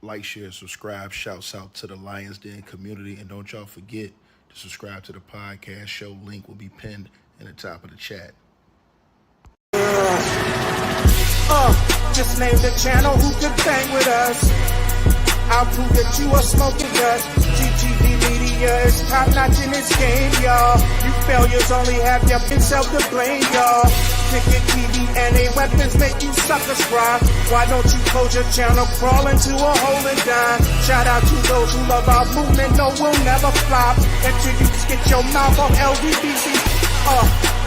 Like, share, subscribe. Shouts out to the Lions Den community. And don't y'all forget to subscribe to the podcast show. Link will be pinned in the top of the chat. Just name the channel who could bang with us. I'll prove that you are smoking dust. GGD Media is top notch in this game, y'all. You failures only have your self to blame, y'all. Cricket TV and a weapons make you suckers cry. Why don't you close your channel, crawl into a hole and die? Shout out to those who love our movement, no, we'll never flop. Until you get your mouth on LDBC.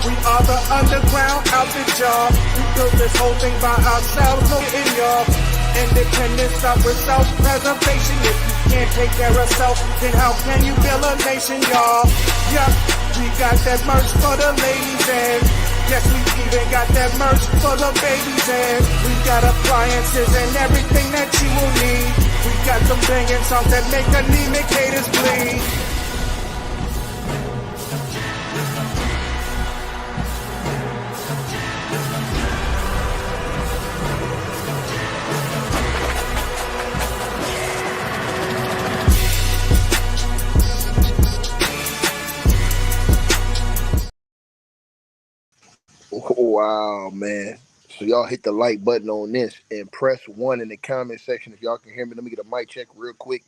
We are the underground outfit, y'all. We built this whole thing by ourselves, no in y'all. Independence start with self-preservation. If you can't take care of self, then how can you build a nation, y'all? Yup, we got that merch for the ladies and yes, we even got that merch for the babies and we got appliances and everything that you will need. We got some banging songs that make anemic haters bleed. Wow, man. So y'all hit the like button on this and press 1 in the comment section if y'all can hear me. Let me get a mic check real quick.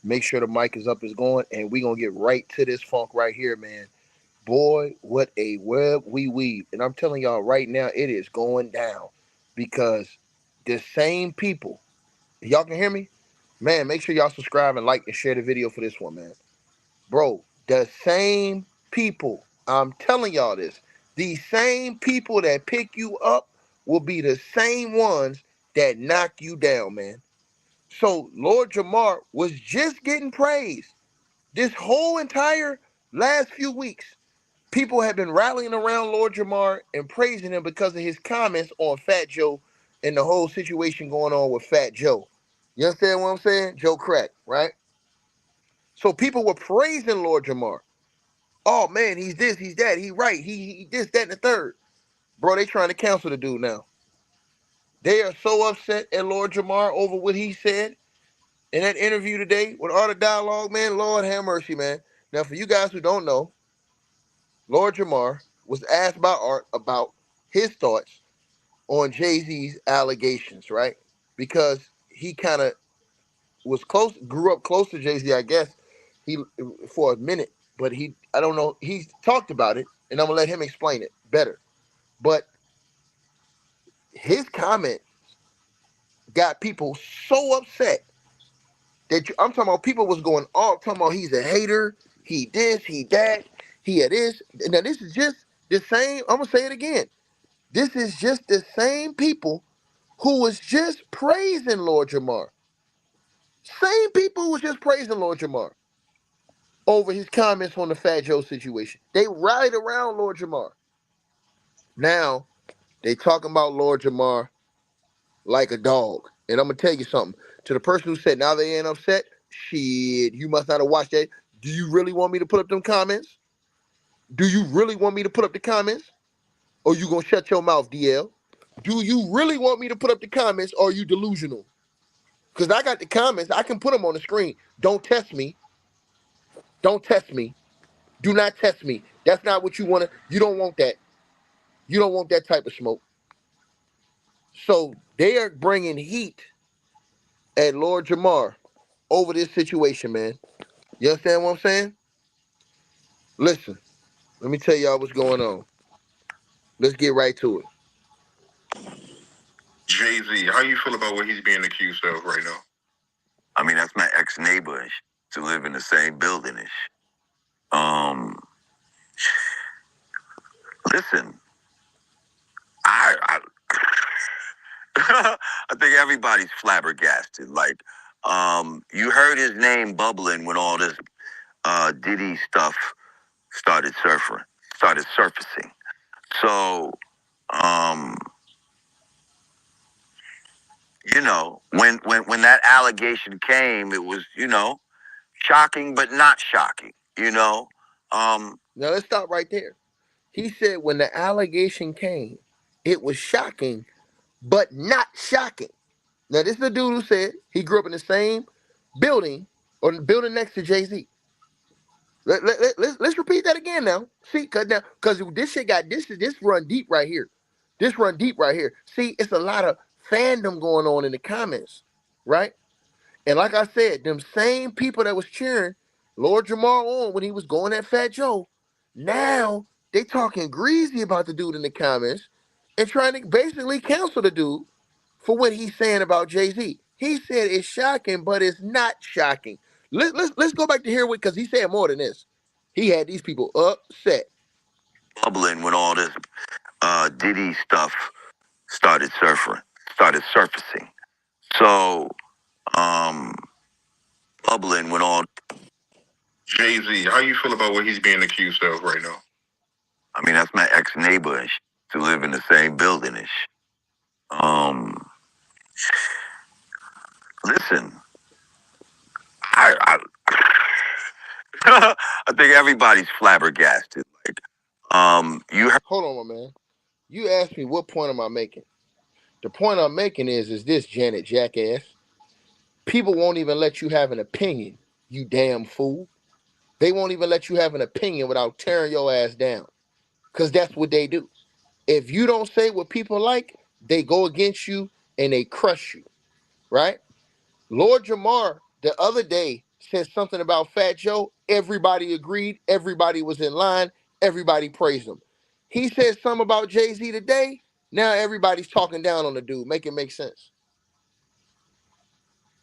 Make sure the mic is up, is going, and we're going to get right to this funk right here, man. Boy, what a web we weave. And I'm telling y'all right now, it is going down because the same people, y'all can hear me? Man, make sure y'all subscribe and like and share the video for this one, man. Bro, the same people, I'm telling y'all this, these same people that pick you up will be the same ones that knock you down, man. So Lord Jamar was just getting praised. This whole entire last few weeks, people have been rallying around Lord Jamar and praising him because of his comments on Fat Joe and the whole situation going on with Fat Joe. You understand what I'm saying? Joe Crack, right? So people were praising Lord Jamar. Oh man, he's this, he's that, he right, he this, that, and the third. Bro, they trying to cancel the dude now. They are so upset at Lord Jamar over what he said in that interview today with Art of Dialogue, man. Lord have mercy, man. Now, for you guys who don't know, Lord Jamar was asked by Art about his thoughts on Jay-Z's allegations, right? Because he kind of was close, grew up close to Jay-Z, I guess, he for a minute, but I don't know, he talked about it, and I'm gonna let him explain it better. But his comment got people so upset that I'm talking about people was going off, talking about he's a hater, he this, he that, he had this. Now this is just the same, I'm gonna say it again. This is just the same people who was just praising Lord Jamar. Same people who was just praising Lord Jamar over his comments on the Fat Joe situation. They rallied around Lord Jamar. Now, they talking about Lord Jamar like a dog. And I'm going to tell you something. To the person who said, now they ain't upset, shit, you must not have watched that. Do you really want me to put up them comments? Do you really want me to put up the comments? Or you going to shut your mouth, DL? Do you really want me to put up the comments, or are you delusional? Because I got the comments. I can put them on the screen. Don't test me. Don't test me. Do not test me. That's not what you want to. You don't want that. You don't want that type of smoke. So they are bringing heat at Lord Jamar over this situation, man. You understand what I'm saying? Listen, let me tell y'all what's going on. Let's get right to it. Jay-Z, how you feel about what he's being accused of right now? I mean, that's my ex-neighbor to live in the same building. Listen, I I think everybody's flabbergasted. Like, you heard his name bubbling when all this Diddy stuff started surfacing. So, you know, when that allegation came, it was, shocking, but not shocking, Now let's stop right there. He said when the allegation came, it was shocking, but not shocking. Now, this is the dude who said he grew up in the same building or the building next to Jay-Z. Let's repeat that again now. See, because this shit got this run deep right here. This run deep right here. See, it's a lot of fandom going on in the comments, right? And like I said, them same people that was cheering Lord Jamar on when he was going at Fat Joe, now they talking greasy about the dude in the comments and trying to basically cancel the dude for what he's saying about Jay-Z. He said it's shocking, but it's not shocking. Let's go back to here because he said more than this. He had these people upset. Bubbling when all this Diddy stuff started surfacing. So, bubbling when all Jay-Z, how you feel about what he's being accused of right now? I mean, that's my ex-neighbor and to live in the same building and listen, I I think everybody's flabbergasted. Like, you heard. Hold on, my man. You asked me what point am I making? The point I'm making is this, Janet jackass. People won't even let you have an opinion, you damn fool. They won't even let you have an opinion without tearing your ass down. Because that's what they do. If you don't say what people like, they go against you and they crush you, right? Lord Jamar the other day said something about Fat Joe. Everybody agreed. Everybody was in line. Everybody praised him. He said something about Jay-Z today. Now everybody's talking down on the dude. Make it make sense.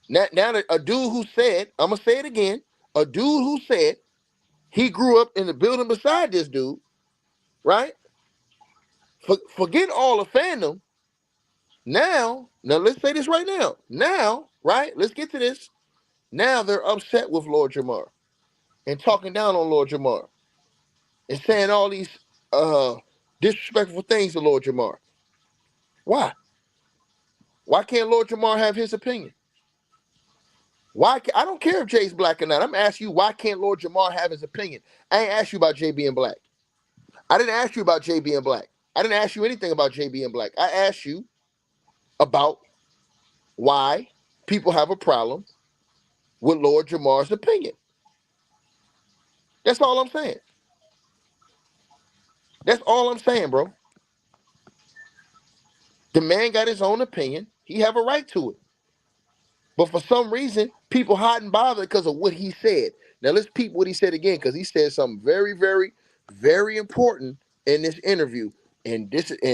Now that a dude who said, I'm going to say it again, a dude who said he grew up in the building beside this dude, right? Forget all the fandom. Now let's say this right now. Now, right? Let's get to this. Now they're upset with Lord Jamar and talking down on Lord Jamar and saying all these disrespectful things to Lord Jamar. Why? Why can't Lord Jamar have his opinion? I don't care if Jay's black or not. I'm asking you, why can't Lord Jamar have his opinion? I ain't asked you about Jay being black. I didn't ask you about Jay being black. I didn't ask you anything about Jay being black. I asked you about why people have a problem with Lord Jamar's opinion. That's all I'm saying. That's all I'm saying, bro. The man got his own opinion. He have a right to it. But for some reason, people hot and bothered because of what he said. Now let's peep what he said again, because he said something very, very, very important in this interview. And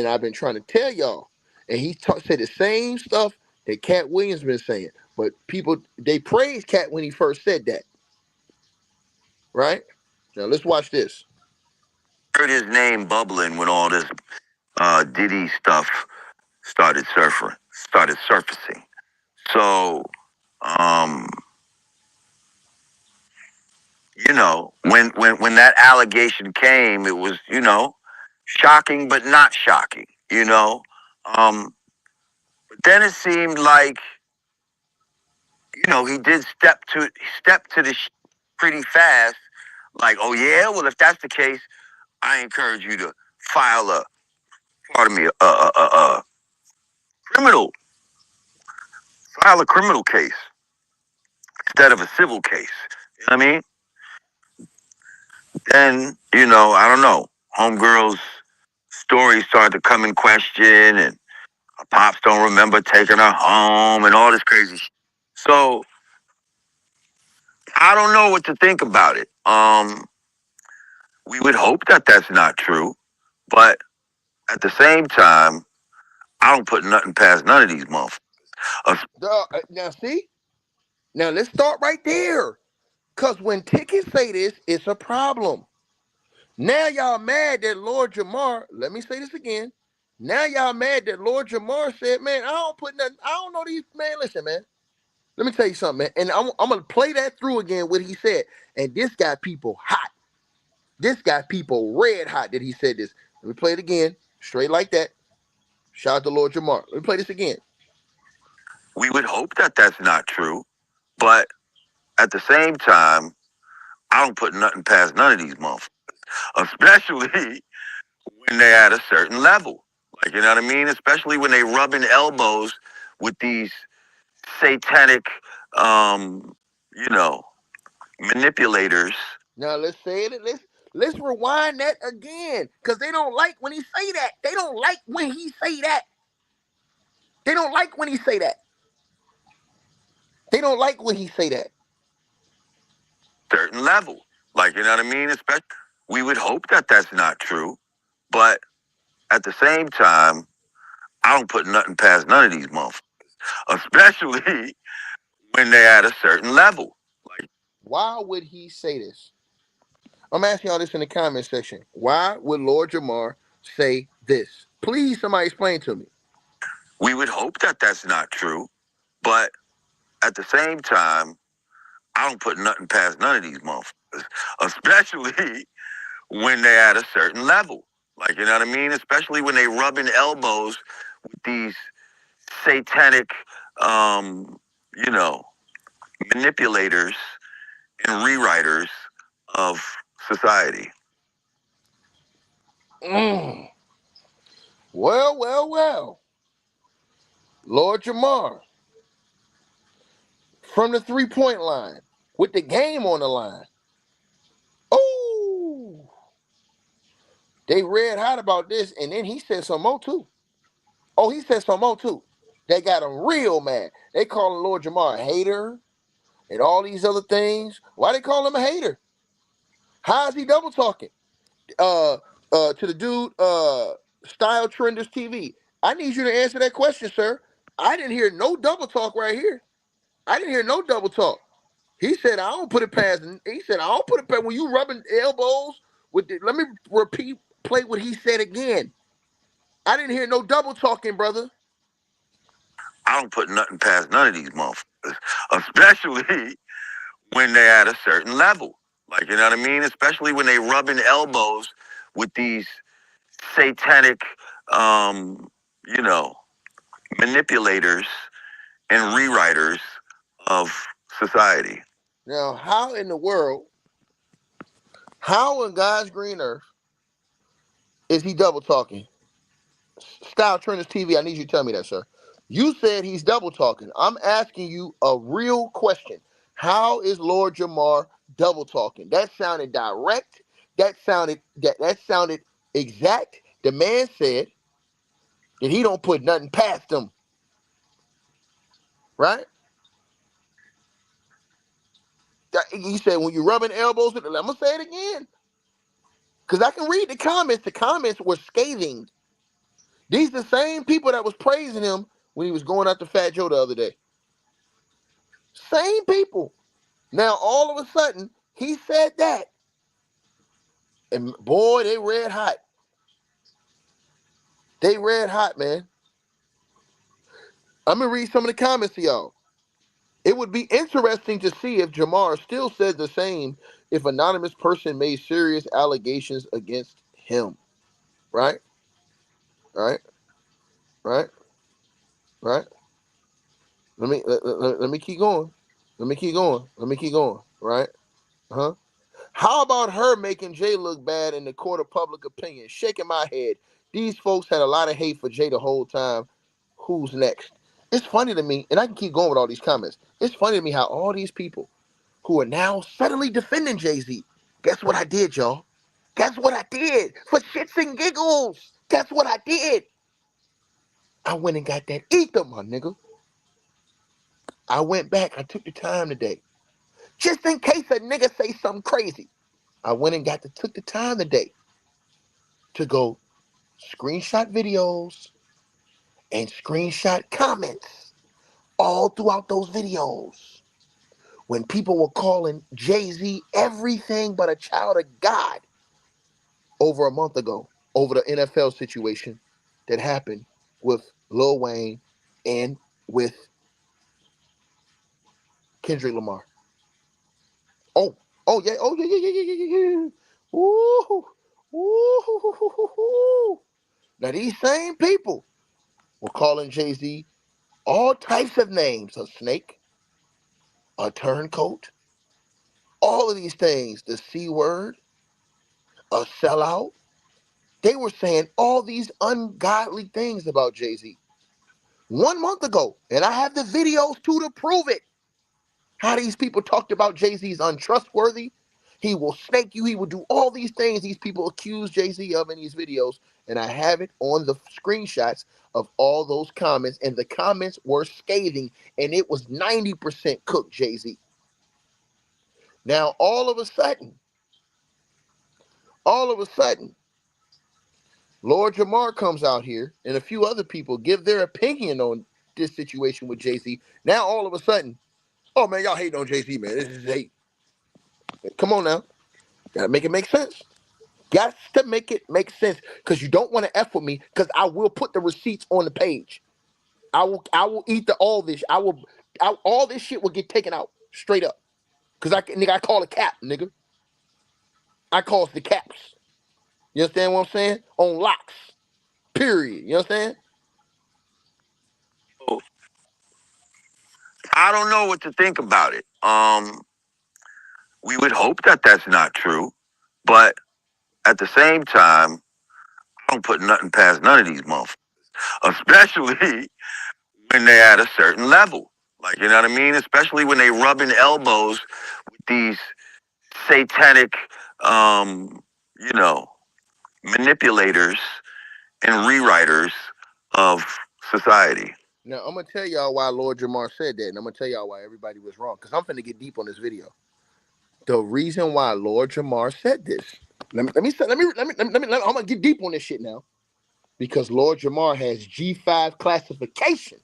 I've been trying to tell y'all. And said the same stuff that Cat Williams been saying. But people, they praised Cat when he first said that. Right? Now let's watch this. Heard his name bubbling when all this Diddy stuff started surfacing. So, you know, when that allegation came, it was, you know, shocking but not shocking, you know. But then it seemed like, you know, he did step to the pretty fast. Like, oh yeah, well if that's the case, I encourage you to file a criminal criminal case instead of a civil case. You know what I mean? Then, you know, I don't know, homegirl's story started to come in question, and her pops don't remember taking her home and all this crazy shit. So I don't know what to think about it. We would hope that that's not true, but at the same time, I don't put nothing past none of these motherfuckers. Now see? Now let's start right there. Because when tickets say this, it's a problem. Now y'all mad that Lord Jamar, let me say this again. Now y'all mad that Lord Jamar said, man, I don't put nothing, I don't know these, man, listen, man. Let me tell you something, man. And I'm going to play that through again, what he said. And this got people hot. This got people red hot that he said this. Let me play it again, straight like that. Shout out to Lord Jamar. Let me play this again. We would hope that that's not true, but at the same time, I don't put nothing past none of these motherfuckers, especially when they're at a certain level. Like, you know what I mean? Especially when they rubbing elbows with these satanic, you know, manipulators. Now let's say it. Let's rewind that again, because they don't like when he say that. They don't like when he say that. They don't like when he say that. They don't like when he say that. Certain level, like, you know what I mean. Especially, we would hope that that's not true, but at the same time, I don't put nothing past none of these motherfuckers, especially when they're at a certain level. Like, Why would he say this? I'm asking y'all this in the comment section. Why would Lord Jamar say this? Please, somebody explain to me. we would hope that that's not true, but at the same time, I don't put nothing past none of these motherfuckers, especially when they're at a certain level. Like, you know what I mean? Especially when they rubbing elbows with these satanic, you know, manipulators and rewriters of society. Well, well, well. Lord Jamar, from the 3-point line, with the game on the line. Oh, they red hot about this, and then he said some more too. Oh, he said some more too. They got him real mad. They calling Lord Jamar a hater and all these other things. Why they call him a hater? How is he double talking? To the dude, Style Trenders TV. I need you to answer that question, sir. I didn't hear no double talk right here. I didn't hear no double talk. He said, I don't put it past. He said, I don't put it past when you rubbing elbows with the, let me play what he said again. I didn't hear no double talking, brother. I don't put nothing past none of these motherfuckers, especially when they're at a certain level. Like, you know what I mean? Especially when they rubbing elbows with these satanic, you know, manipulators and rewriters of society. Now, how in the world, how in God's green earth is he double talking? Style Trenders TV, I need you to tell me that, sir. You said he's double talking. I'm asking you a real question. How is Lord Jamar double talking? That sounded direct. That sounded exact. The man said that he don't put nothing past him. Right? He said when you rubbing elbows with it, I'm gonna say it again. Because I can read the comments. The comments were scathing. These the same people that was praising him when he was going after Fat Joe the other day. Same people. Now, all of a sudden, he said that. And boy, they red hot. They red hot, man. I'm going to read some of the comments to y'all. It would be interesting to see if Jamar still said the same if anonymous person made serious allegations against him. Right? Right? Right? Right? Let me keep going. Let me keep going. Let me keep going. Right? Huh? How about her making Jay look bad in the court of public opinion? Shaking my head. These folks had a lot of hate for Jay the whole time. Who's next? It's funny to me, and I can keep going with all these comments. It's funny to me how all these people who are now suddenly defending Jay-Z. Guess what I did, y'all? Guess what I did? For shits and giggles. Guess what I did? I went and got that ether, my nigga. I went back. I took the time today. Just in case a nigga say something crazy. I went and took the time today to go screenshot videos and screenshot comments all throughout those videos when people were calling Jay-Z everything but a child of God over a month ago over the NFL situation that happened with Lil Wayne and with Kendrick Lamar. Oh yeah. Ooh, ooh. Now these same people were calling Jay-Z all types of names: a snake, a turncoat, all of these things, the C word, a sellout. They were saying all these ungodly things about Jay-Z. 1 month ago, and I have the videos to prove it. How these people talked about Jay-Z's untrustworthy. He will snake you. He will do all these things these people accuse Jay-Z of in these videos. And I have it on the screenshots of all those comments. And the comments were scathing. And it was 90% cooked Jay-Z. Now, all of a sudden, Lord Jamar comes out here and a few other people give their opinion on this situation with Jay-Z. Now, all of a sudden, oh, man, y'all hating on Jay-Z, man. This is hate. Come on now. Gotta make it make sense. Got to make it make sense because you don't want to F with me because I will put the receipts on the page. I will eat all this. All this shit will get taken out straight up. Because I call it cap, nigga. I call it the caps. You understand what I'm saying? On locks. Period. You understand? I don't know what to think about it. We would hope that that's not true, but at the same time, I don't put nothing past none of these motherfuckers, especially when they're at a certain level. Like, you know what I mean? Especially when they rubbing elbows with these satanic, you know, manipulators and rewriters of society. Now, I'm going to tell y'all why Lord Jamar said that, and I'm going to tell y'all why everybody was wrong, because I'm finna get deep on this video. The reason why Lord Jamar said this, I'm going to get deep on this shit now, because Lord Jamar has G5 classification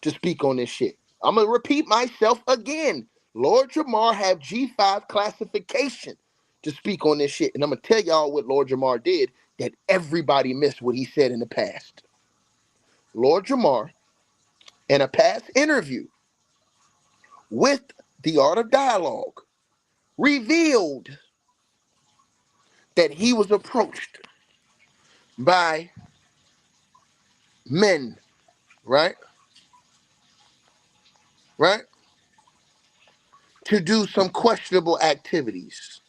to speak on this shit. I'm going to repeat myself again. Lord Jamar have G5 classification to speak on this shit, and I'm going to tell y'all what Lord Jamar did that everybody missed what he said in the past. Lord Jamar, in a past interview with The Art of Dialogue, revealed that he was approached by men, right? Right? To do some questionable activities,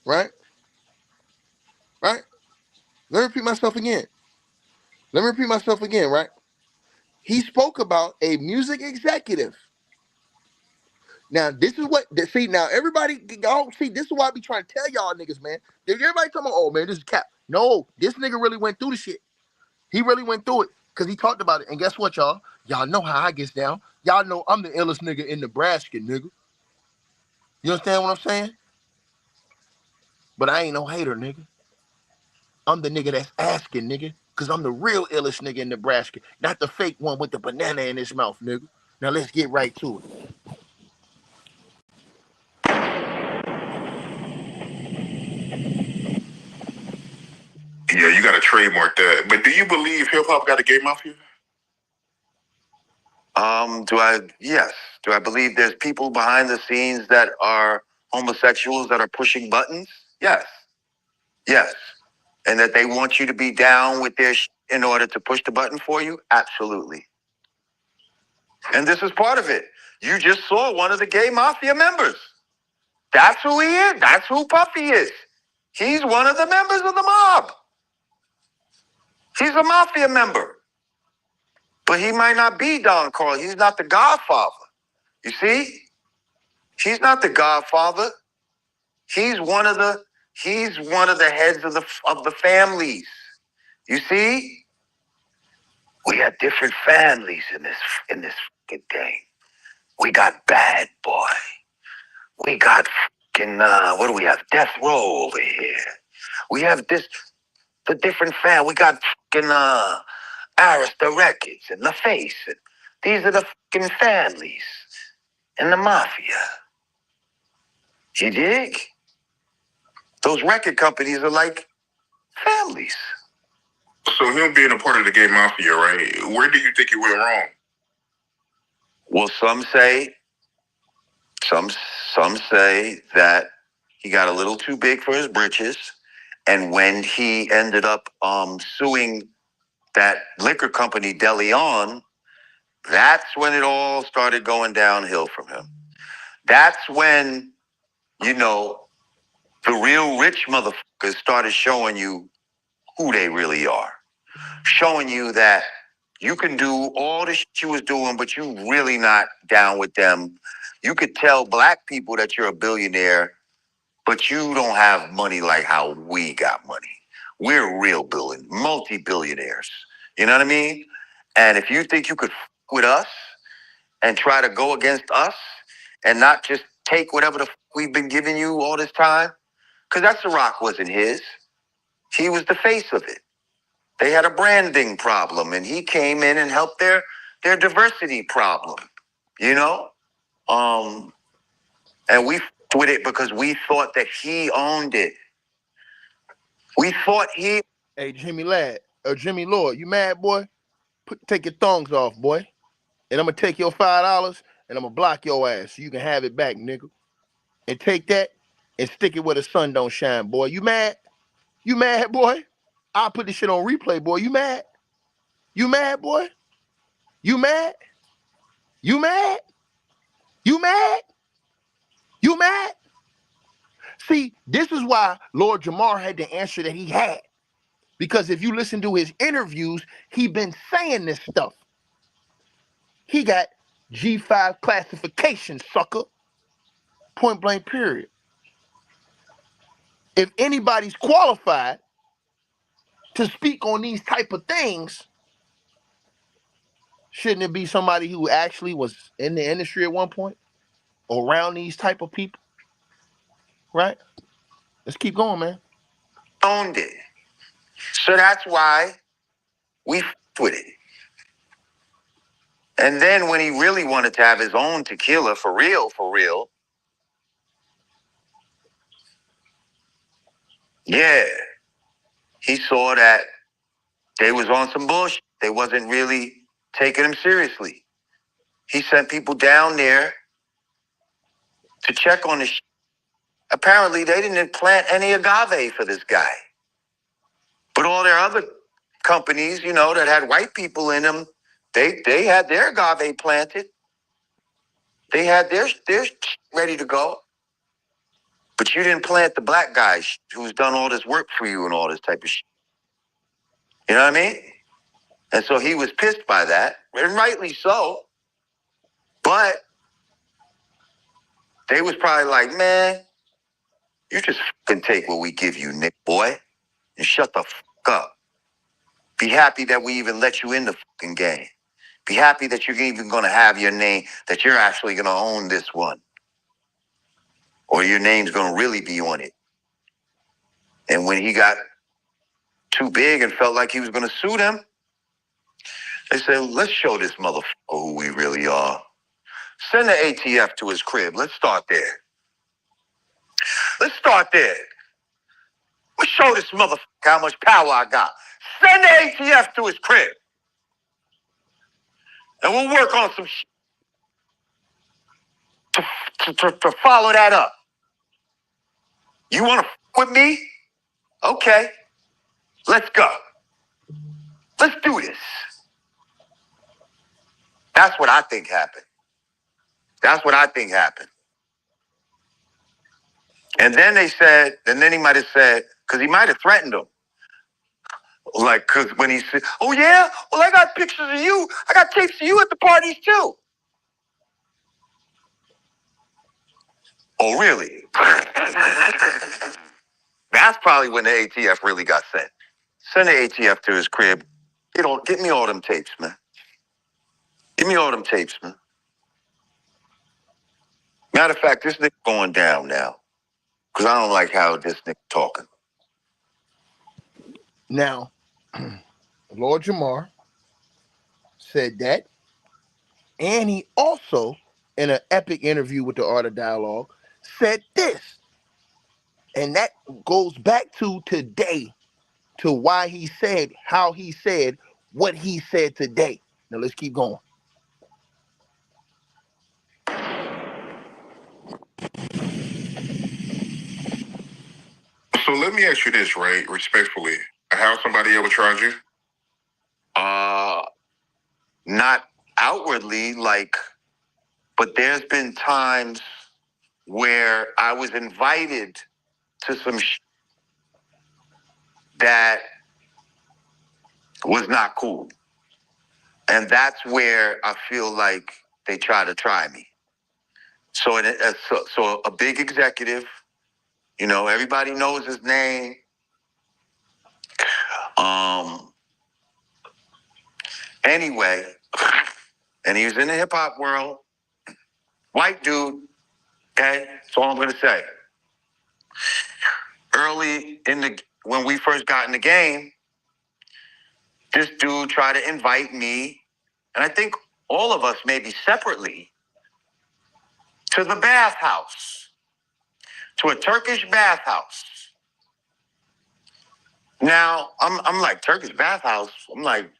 right? Right? Let me repeat myself again. Right? He spoke about a music executive. Now, this is what, see, now everybody, y'all see, this is why I be trying to tell y'all niggas, man. Everybody talking about, oh, man, this is cap. No, this nigga really went through the shit. He really went through it because he talked about it. And guess what, y'all? Y'all know how I gets down. Y'all know I'm the illest nigga in Nebraska, nigga. You understand what I'm saying? But I ain't no hater, nigga. I'm the nigga that's asking, nigga. Because I'm the real illest nigga in Nebraska. Not the fake one with the banana in his mouth, nigga. Now let's get right to it. Yeah, you got to trademark that. But do you believe hip hop got a gay mafia? Yes. Do I believe there's people behind the scenes that are homosexuals that are pushing buttons? Yes. Yes. And that they want you to be down with their in order to push the button for you? Absolutely. And this is part of it. You just saw one of the gay mafia members. That's who he is. That's who Puffy is. He's one of the members of the mob. He's a mafia member. But he might not be Don Carl. He's not the godfather. You see? He's not the godfather. He's one of the heads of the families. You see? We have different families in this fucking thing. We got Bad Boy. We got fucking what do we have? Death Row over here. We have the different We got fucking Arista Records and The Face. And these are the fucking families in the mafia. You dig? Those record companies are like families. So him being a part of the gay mafia, right? Where do you think he went wrong? Well, some say that he got a little too big for his britches, and when he ended up suing that liquor company De Leon, that's when it all started going downhill from him. That's when, you know, the real rich motherfuckers started showing you who they really are. Showing you that You can do all the shit you was doing, but you really not down with them. You could tell black people that you're a billionaire, but you don't have money like how we got money. We're real multi-billionaires. You know what I mean? And if you think you could with us and try to go against us and not just take whatever the we've been giving you all this time, because that Ciroc wasn't his. He was the face of it. They had a branding problem, and he came in and helped their diversity problem, you know? And we with it because we thought that he owned it. We thought he... Hey, Jimmy Lord, you mad, boy? Take your thongs off, boy. And I'm going to take your $5 and I'm going to block your ass so you can have it back, nigga. And take that and stick it where the sun don't shine, boy. You mad? You mad, boy? I'll put this shit on replay, boy. You mad? You mad, boy? You mad? You mad? You mad? You mad? See, this is why Lord Jamar had the answer that he had. Because if you listen to his interviews, he been saying this stuff. He got G5 classification, sucker. Point blank, period. If anybody's qualified to speak on these type of things, shouldn't it be somebody who actually was in the industry at one point? Or around these type of people? Right? Let's keep going, man. Owned it. So that's why we with it. And then when he really wanted to have his own tequila, for real, yeah, he saw that they was on some bullshit. They wasn't really taking him seriously. He sent people down there to check on this. Apparently, they didn't plant any agave for this guy. But all their other companies, you know, that had white people in them, they had their agave planted. They had their ready to go. But you didn't plant the black guy who's done all this work for you and all this type of shit. You know what I mean? And so he was pissed by that, and rightly so. But they was probably like, man, you just fucking take what we give you, Nick boy, and shut the fuck up. Be happy that we even let you in the fucking game. Be happy that you're even going to have your name, that you're actually going to own this one. Or your name's going to really be on it. And when he got too big and felt like he was going to sue them, they said, let's show this motherfucker who we really are. Send the ATF to his crib. Let's start there. Let's start there. Let's show this motherfucker how much power I got. Send the ATF to his crib. And we'll work on some shit to follow that up. You want to with me? Okay. Let's go. Let's do this. That's what I think happened. That's what I think happened. And then they said, and then he might have said, because he might have threatened them. Like, because when he said, oh yeah, well, I got pictures of you. I got tapes of you at the parties too. Oh, really? That's probably when the ATF really got sent. Send the ATF to his crib. Get me all them tapes, man. Give me all them tapes, man. Matter of fact, this nigga going down now. Because I don't like how this nigga talking. Now, Lord Jamar said that. And he also, in an epic interview with the Art of Dialogue, said this. And that goes back to today, to why he said how he said what he said today. Now let's keep going. So let me ask you this, right? Respectfully. How somebody ever tried you? Not outwardly, like, but there's been times where I was invited to some that was not cool. And that's where I feel like they try me. So, so a big executive, everybody knows his name. Anyway, and he was in the hip hop world, white dude. Okay, that's all I'm gonna say. Early when we first got in the game, this dude tried to invite me, and I think all of us, maybe separately, to the bathhouse, to a Turkish bathhouse. Now, I'm like, Turkish bathhouse? I'm like,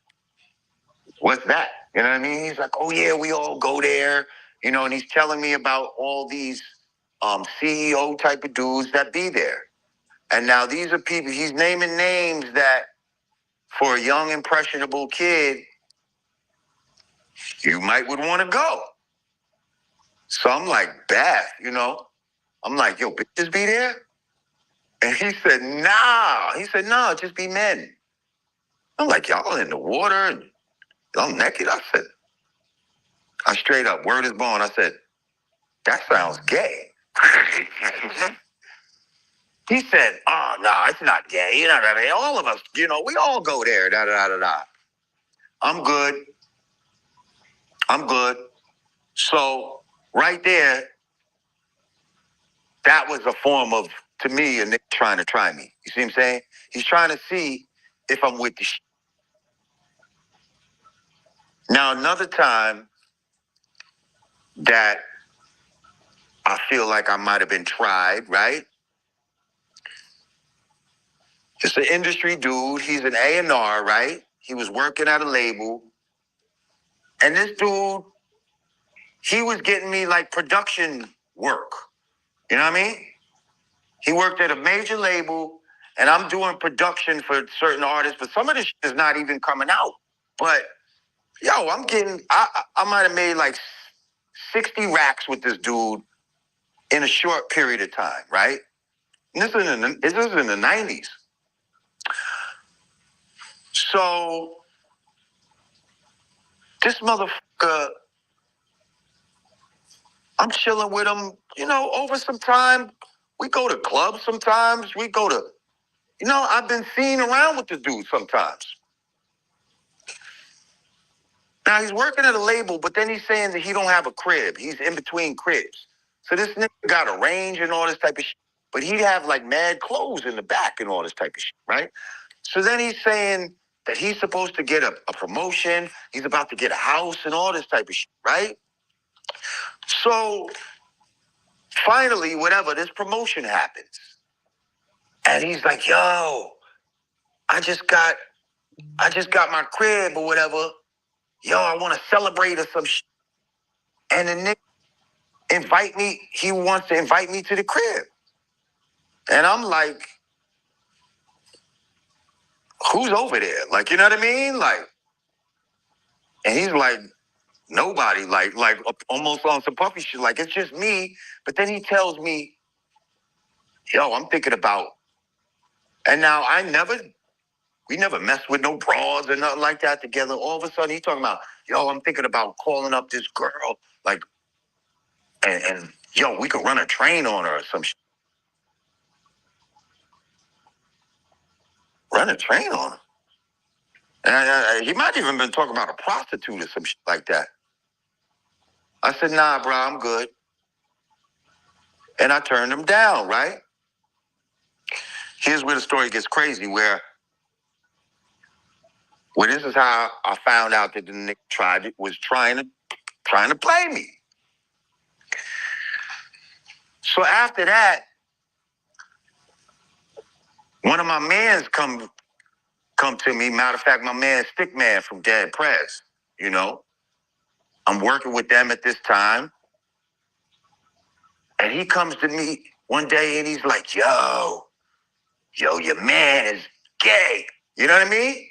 what's that? You know what I mean? He's like, oh yeah, we all go there, and he's telling me about all these CEO type of dudes that be there. And now these are people, he's naming names that for a young, impressionable kid, you might would want to go. So I'm like, bath, I'm like, yo, bitches be there? And he said, nah. He said, no, just be men. I'm like, y'all in the water and y'all naked? I straight up, word is born. I said, that sounds gay. He said, oh, no, it's not gay. All of us, we all go there, da-da-da-da-da. I'm good. So right there, that was a form of, to me, a nigga trying to try me. You see what I'm saying? He's trying to see if I'm with the shit. Now, another time that I feel like I might have been tried, right? It's an industry dude. He's an A&R, right? He was working at a label. And this dude, he was getting me like production work. You know what I mean? He worked at a major label, and I'm doing production for certain artists, but some of this shit is not even coming out. But, yo, I might have made like 60 racks with this dude in a short period of time, right? And this is in the 90s. So this motherfucker, I'm chilling with him, over some time. We go to clubs sometimes. We go to, I've been seen around with this dude sometimes. Now, he's working at a label, but then he's saying that he don't have a crib. He's in between cribs. So this nigga got a range and all this type of shit. But he'd have like mad clothes in the back and all this type of shit, right? So then he's saying that he's supposed to get a promotion. He's about to get a house and all this type of shit, right? So finally, whatever, this promotion happens. And he's like, yo, I just got my crib or whatever. Yo, I want to celebrate or some shit. And the nigga he wants to invite me to the crib. And I'm like, who's over there? Like, you know what I mean? Like, and he's like, nobody, like almost on some puffy shit. Like, it's just me. But then he tells me, yo, I'm thinking about, and now we never messed with no bras or nothing like that together. All of a sudden, he's talking about, yo, I'm thinking about calling up this girl, like, and yo, we could run a train on her or some shit. Run a train on her? And he might even been talking about a prostitute or some shit like that. I said, nah, bro, I'm good. And I turned him down, right? Here's where the story gets crazy, where this is how I found out that the nigga was trying to play me. So after that, one of my mans come to me. Matter of fact, my man Stickman from Dead Press, I'm working with them at this time. And he comes to me one day and he's like, yo, your man is gay. You know what I mean?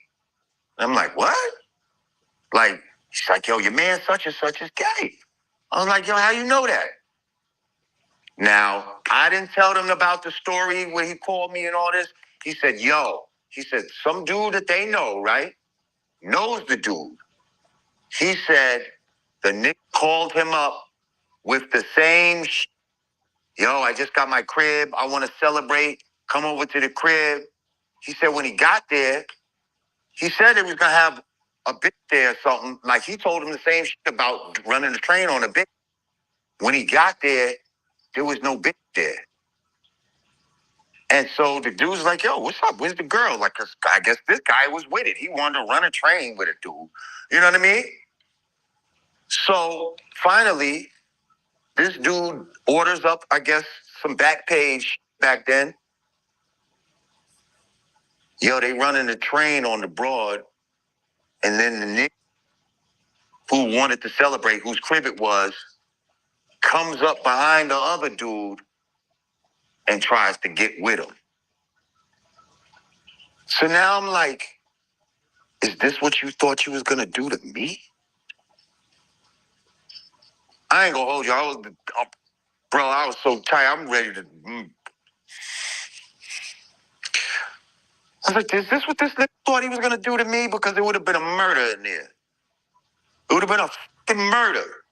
And I'm like, what? Like, he's like, yo, your man such and such is gay. I was like, yo, how you know that? Now, I didn't tell them about the story where he called me and all this. He said, some dude that they know, right, knows the dude. He said the nigga called him up with the same yo, I just got my crib. I want to celebrate. Come over to the crib. He said when he got there, he said he was going to have a bitch there or something. Like he told him the same shit about running the train on a bitch. When he got there was no bitch there. And so the dude's like, yo, what's up? Where's the girl? Like, 'cause I guess this guy was with it. He wanted to run a train with a dude. You know what I mean? So finally, this dude orders up, I guess, some back page back then. Yo, they running the train on the broad. And then the nigga who wanted to celebrate, whose crib it was, comes up behind the other dude and tries to get with him. So now I'm like, is this what you thought you was going to do to me? I ain't gonna hold you. Bro, I was so tired. I'm ready to. I was like, is this what this nigga thought he was gonna do to me? Because it would have been a murder in there. It would have been a fucking murder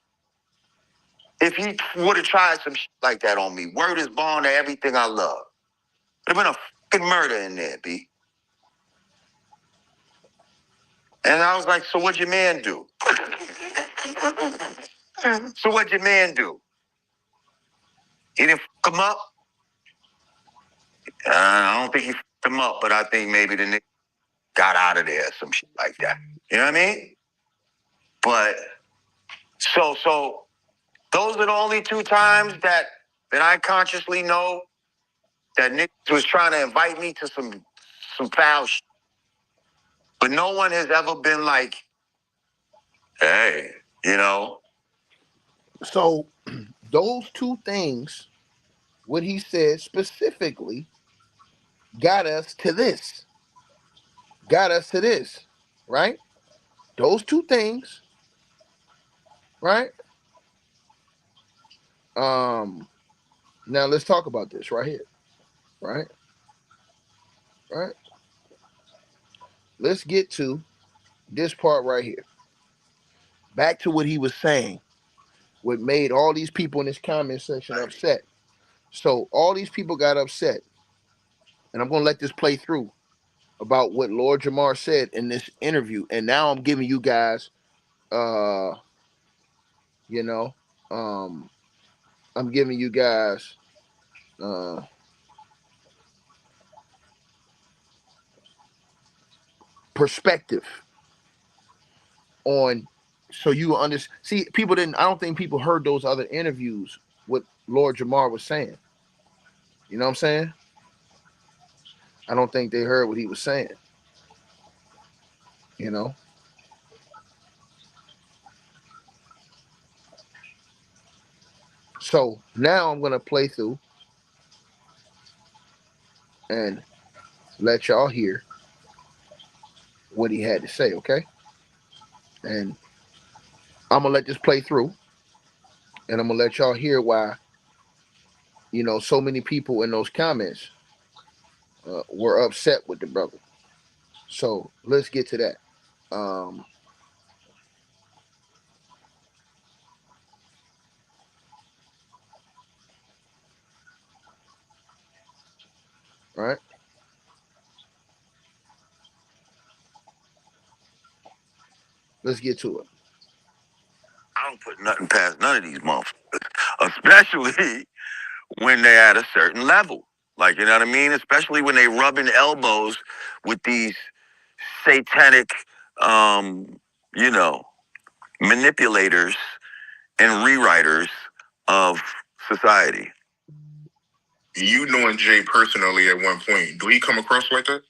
if he would have tried some shit like that on me. Word is bond to everything I love. It would have been a fucking murder in there, B. And I was like, so what'd your man do? So what'd your man do? He didn't fuck him up? I don't think he fucked him up, but I think maybe the nigga got out of there or some shit like that. You know what I mean? But so those are the only two times that I consciously know that niggas was trying to invite me to some foul shit. But no one has ever been like, hey, you know. So those two things, what he said specifically, got us to this. Right? Those two things, right? Now let's talk about this right here. Right? Right? Let's get to this part right here. Back to what he was saying, what made all these people in this comment section upset. So all these people got upset, and I'm gonna let this play through about what Lord Jamar said in this interview. And now I'm giving you guys you know, I'm giving you guys perspective on, so you understand. See, people didn't. I don't think people heard those other interviews. What Lord Jamar was saying. You know what I'm saying? I don't think they heard what he was saying. You know. So now I'm gonna play through and let y'all hear what he had to say. Okay. And I'm gonna let this play through, and I'm gonna let y'all hear why, you know, so many people in those comments were upset with the brother. So let's get to that. Right? Let's get to it. I don't put nothing past none of these motherfuckers, especially when they're at a certain level. Like, you know what I mean? Especially when they rubbing elbows with these satanic, you know, manipulators and rewriters of society. You knowing Jay personally at one point, do he come across like that?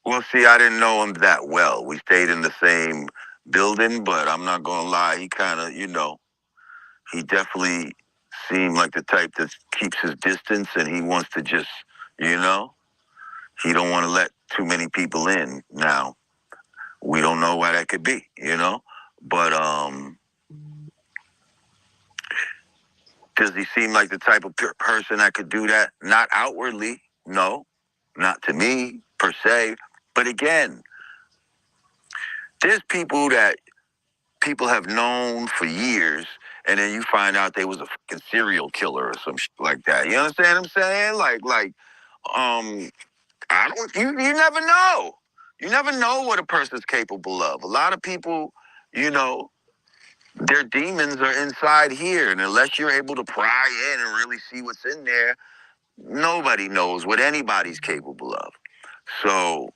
Well, see, I didn't know him that well. We stayed in the same building, but I'm not gonna lie, he kind of, you know, he definitely seemed like the type that keeps his distance and he wants to just, you know, he don't want to let too many people in. Now, we don't know why that could be, you know, but does he seem like the type of person that could do that? Not outwardly, no, not to me per se. But again, there's people people have known for years, and then you find out they was a fucking serial killer or some shit like that. You understand what I'm saying? I don't. You never know. You never know what a person's capable of. A lot of people, you know, their demons are inside here, and unless you're able to pry in and really see what's in there, nobody knows what anybody's capable of. So,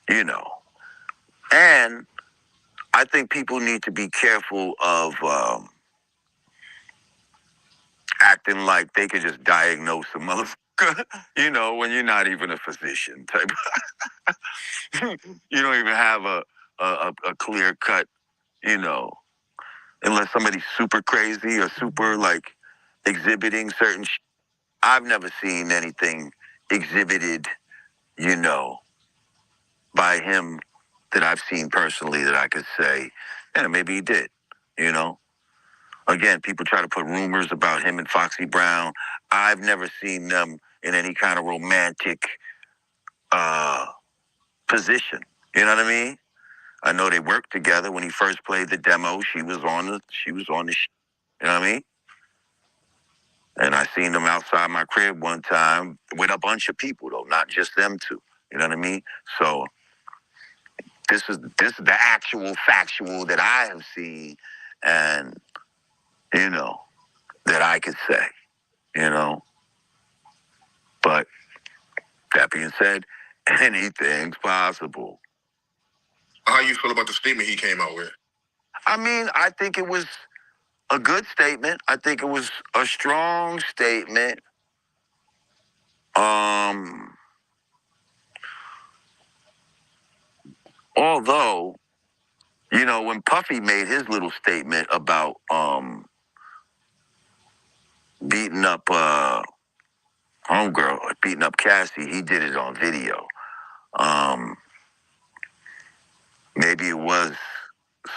you know, and I think people need to be careful of acting like they could just diagnose a motherfucker, you know, when you're not even a physician type. You don't even have a clear cut, you know, unless somebody's super crazy or super like exhibiting certain I've never seen anything exhibited, you know, by him that I've seen personally that I could say, yeah, maybe he did, you know. Again, people try to put rumors about him and Foxy Brown. I've never seen them in any kind of romantic position. You know what I mean? I know they worked together when he first played the demo. She was on the you know what I mean? And I seen them outside my crib one time with a bunch of people though, not just them two. You know what I mean? So this is the actual factual that I have seen, and you know that I could say, you know. But that being said, anything's possible. How you feel about the statement he came out with? I mean, I think it was a good statement. I think it was a strong statement. Although, you know, when Puffy made his little statement about beating up homegirl, beating up Cassie, he did it on video. Maybe it was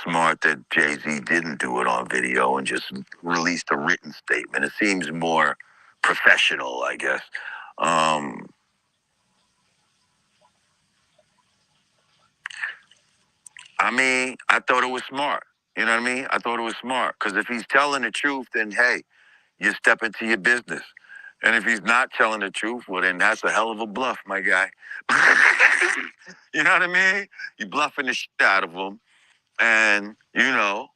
smart that Jay-Z didn't do it on video and just released a written statement. It seems more professional, I guess. I mean, I thought it was smart. You know what I mean? I thought it was smart. Because if he's telling the truth, then hey, you step into your business. And if he's not telling the truth, well, then that's a hell of a bluff, my guy. You know what I mean? You bluffing the shit out of them. And, you know,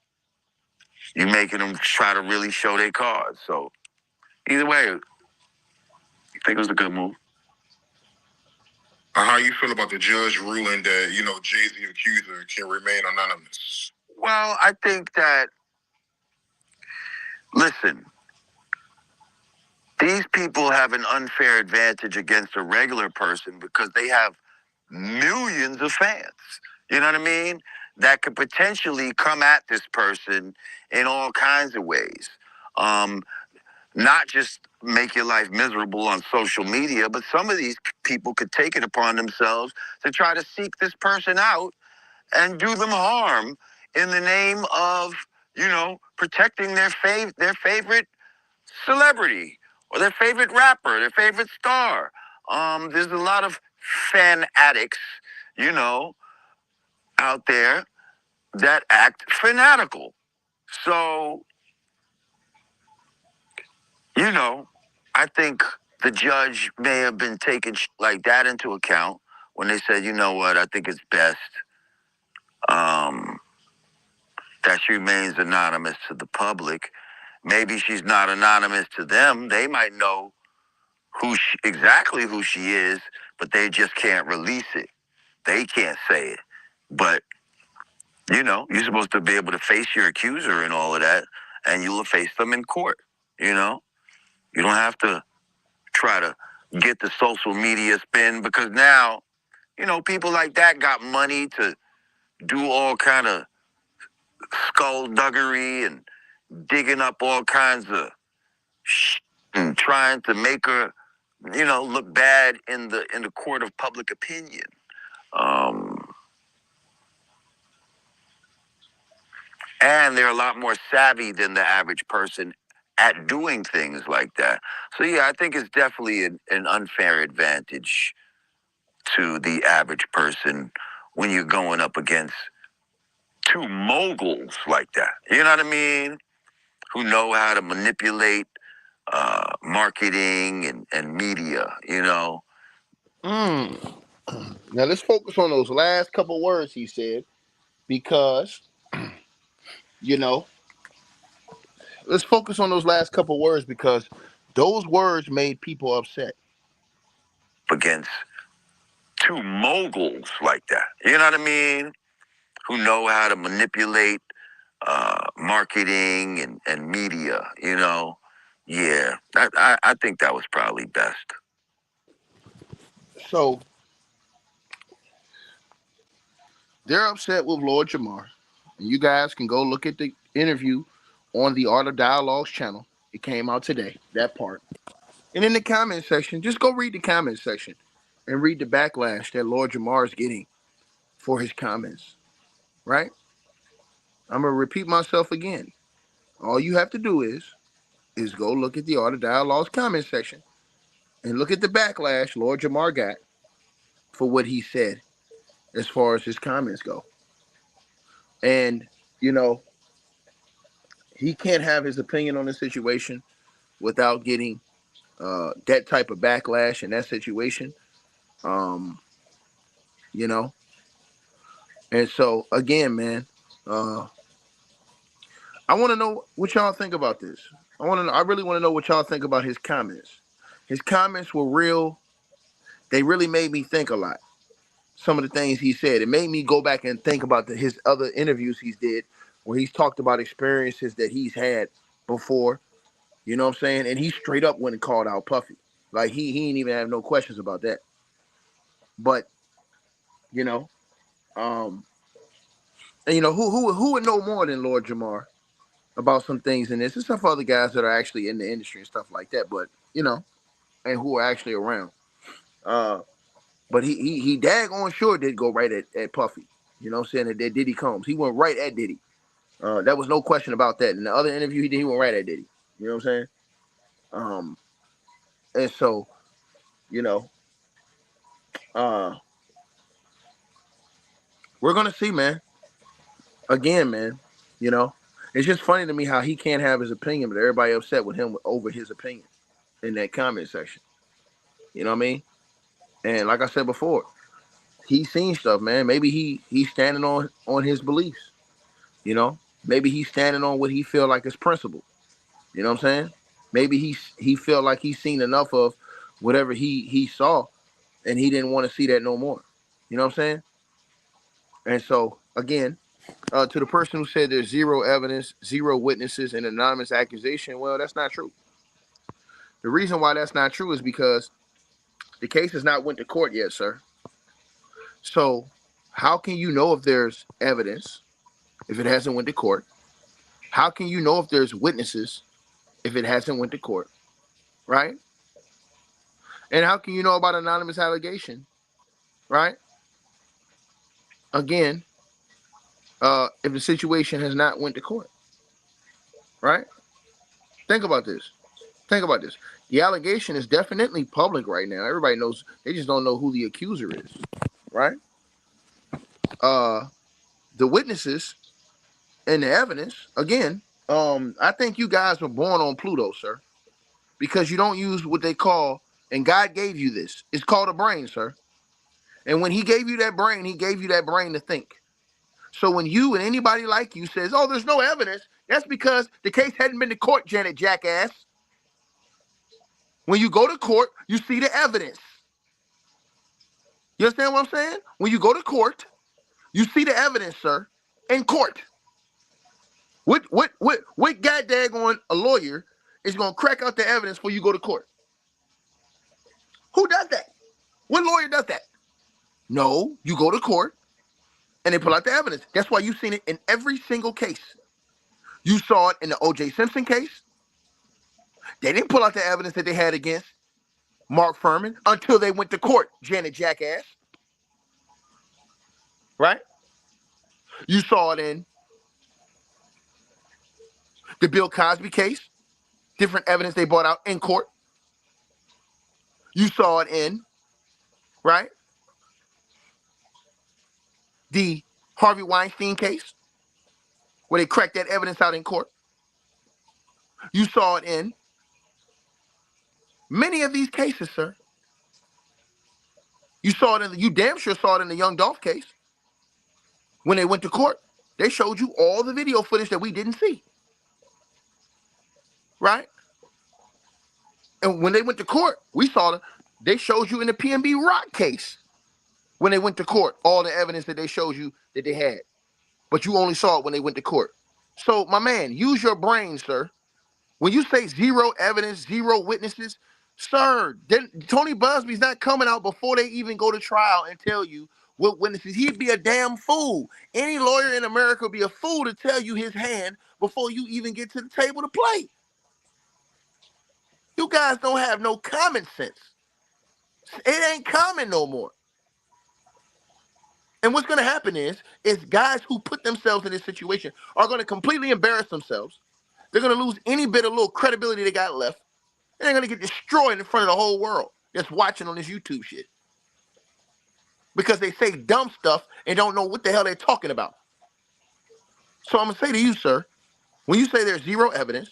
you making them try to really show their cards. So, either way, I think it was a good move. How you feel about the judge ruling that, you know, Jay-Z accuser can remain anonymous? Well, I think that, listen, these people have an unfair advantage against a regular person because they have millions of fans. You know what I mean? That could potentially come at this person in all kinds of ways. Not just make your life miserable on social media, but some of these people could take it upon themselves to try to seek this person out and do them harm in the name of, you know, protecting their favorite celebrity or their favorite rapper, their favorite star. There's a lot of fan addicts, you know, out there that act fanatical. So, you know, I think the judge may have been taking like that into account when they said, you know what, I think it's best that she remains anonymous to the public. Maybe she's not anonymous to them. They might know exactly who she is, but they just can't release it. They can't say it. But, you know, you're supposed to be able to face your accuser and all of that, and you'll face them in court, you know? You don't have to try to get the social media spin because now, you know, people like that got money to do all kind of skullduggery and digging up all kinds of shit and trying to make her, you know, look bad in the court of public opinion. And they're a lot more savvy than the average person at doing things like that. So yeah, I think it's definitely an unfair advantage to the average person when you're going up against two moguls like that. You know what I mean? Who know how to manipulate marketing and media, you know? Now let's focus on those last couple words he said, because you know, let's focus on those last couple words because those words made people upset. Against two moguls like that. You know what I mean? Who know how to manipulate marketing and media, you know? Yeah, I think that was probably best. So they're upset with Lord Jamar. And you guys can go look at the interview on the Art of Dialogues channel. It came out today, that part. And in the comment section, just go read the comment section and read the backlash that Lord Jamar is getting for his comments, right? I'm going to repeat myself again. All you have to do is go look at the Art of Dialogues comment section and look at the backlash Lord Jamar got for what he said as far as his comments go. And, you know, he can't have his opinion on the situation without getting that type of backlash in that situation. Um, you know, and so again, man, I want to know what y'all think about this. I really want to know what y'all think about his comments. His comments were real. They really made me think a lot. Some of the things he said, it made me go back and think about his other interviews he's did, where he's talked about experiences that he's had before. You know what I'm saying? And he straight up went and called out Puffy. Like he didn't even have no questions about that. But you know, and you know who would know more than Lord Jamar about some things in this? There's some other guys that are actually in the industry and stuff like that, but you know, and who are actually around. But he daggone sure did go right at Puffy. You know what I'm saying? At Diddy Combs. He went right at Diddy. There was no question about that. In the other interview he did, he went right at Diddy. You know what I'm saying? And so, you know, we're gonna see, man. Again, man, you know, it's just funny to me how he can't have his opinion, but everybody upset with him over his opinion in that comment section. You know what I mean? And like I said before, he's seen stuff, man. Maybe he's standing on his beliefs. You know, maybe he's standing on what he feel like is principle. You know what I'm saying? Maybe he felt like he's seen enough of whatever he saw, and he didn't want to see that no more. You know what I'm saying? And so again, to the person who said there's zero evidence, zero witnesses, and anonymous accusation, well, that's not true. The reason why that's not true is because the case has not went to court yet, sir. So how can you know if there's evidence if it hasn't went to court? How can you know if there's witnesses if it hasn't went to court, right? And how can you know about anonymous allegation, right? Again, if the situation has not went to court, right? Think about this. Think about this. The allegation is definitely public right now. Everybody knows. They just don't know who the accuser is, right? The witnesses and the evidence. Again, I think you guys were born on Pluto, sir, because you don't use what they call, and God gave you this. It's called a brain, sir. And when He gave you that brain, He gave you that brain to think. So when you and anybody like you says, "Oh, there's no evidence," that's because the case hadn't been to court, Janet Jackass. When you go to court, you see the evidence. You understand what I'm saying? When you go to court, you see the evidence, sir, in court. What god daggone a lawyer is gonna crack out the evidence before you go to court? Who does that? What lawyer does that? No, you go to court and they pull out the evidence. That's why you've seen it in every single case. You saw it in the O.J. Simpson case. They didn't pull out the evidence that they had against Mark Furman until they went to court, Janet Jackass. Right? You saw it in the Bill Cosby case. Different evidence they brought out in court. You saw it in, right, the Harvey Weinstein case. where they cracked that evidence out in court. You saw it in many of these cases, sir. You damn sure saw it in the Young Dolph case. When they went to court, they showed you all the video footage that we didn't see. Right? And when they went to court, they showed you in the PNB Rock case. When they went to court, all the evidence that they showed you that they had. But you only saw it when they went to court. So, my man, use your brain, sir. When you say zero evidence, zero witnesses, sir, then Tony Busby's not coming out before they even go to trial and tell you what witnesses. He'd be a damn fool. Any lawyer in America would be a fool to tell you his hand before you even get to the table to play. You guys don't have no common sense. It ain't common no more. And what's going to happen is guys who put themselves in this situation are going to completely embarrass themselves. They're going to lose any bit of little credibility they got left. And they're going to get destroyed in front of the whole world that's watching on this YouTube shit. Because they say dumb stuff and don't know what the hell they're talking about. So I'm going to say to you, sir, when you say there's zero evidence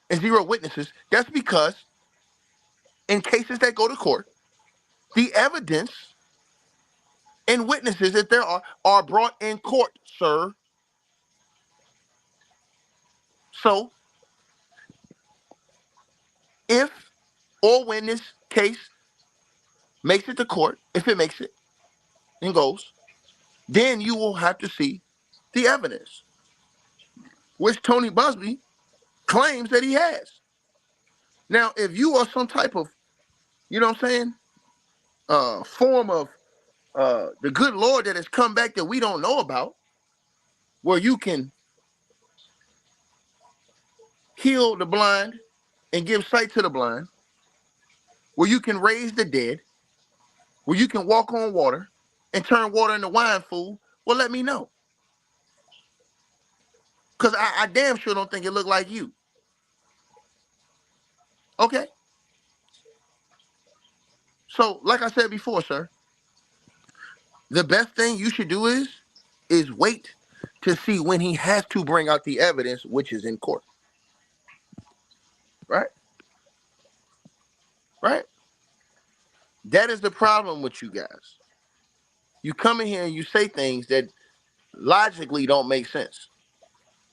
and zero witnesses, that's because in cases that go to court, the evidence and witnesses that there are brought in court, sir. So, if or when this case makes it to court, if it makes it and goes, then you will have to see the evidence, which Tony Busby claims that he has. Now, if you are some type of, you know what I'm saying, form of the good Lord that has come back that we don't know about, where you can heal the blind and give sight to the blind, where you can raise the dead, where you can walk on water and turn water into wine, fool, well, let me know. Because I damn sure don't think it looked like you. Okay? So, like I said before, sir, the best thing you should do is wait to see when he has to bring out the evidence, which is in court. Right? Right? That is the problem with you guys. You come in here and you say things that logically don't make sense.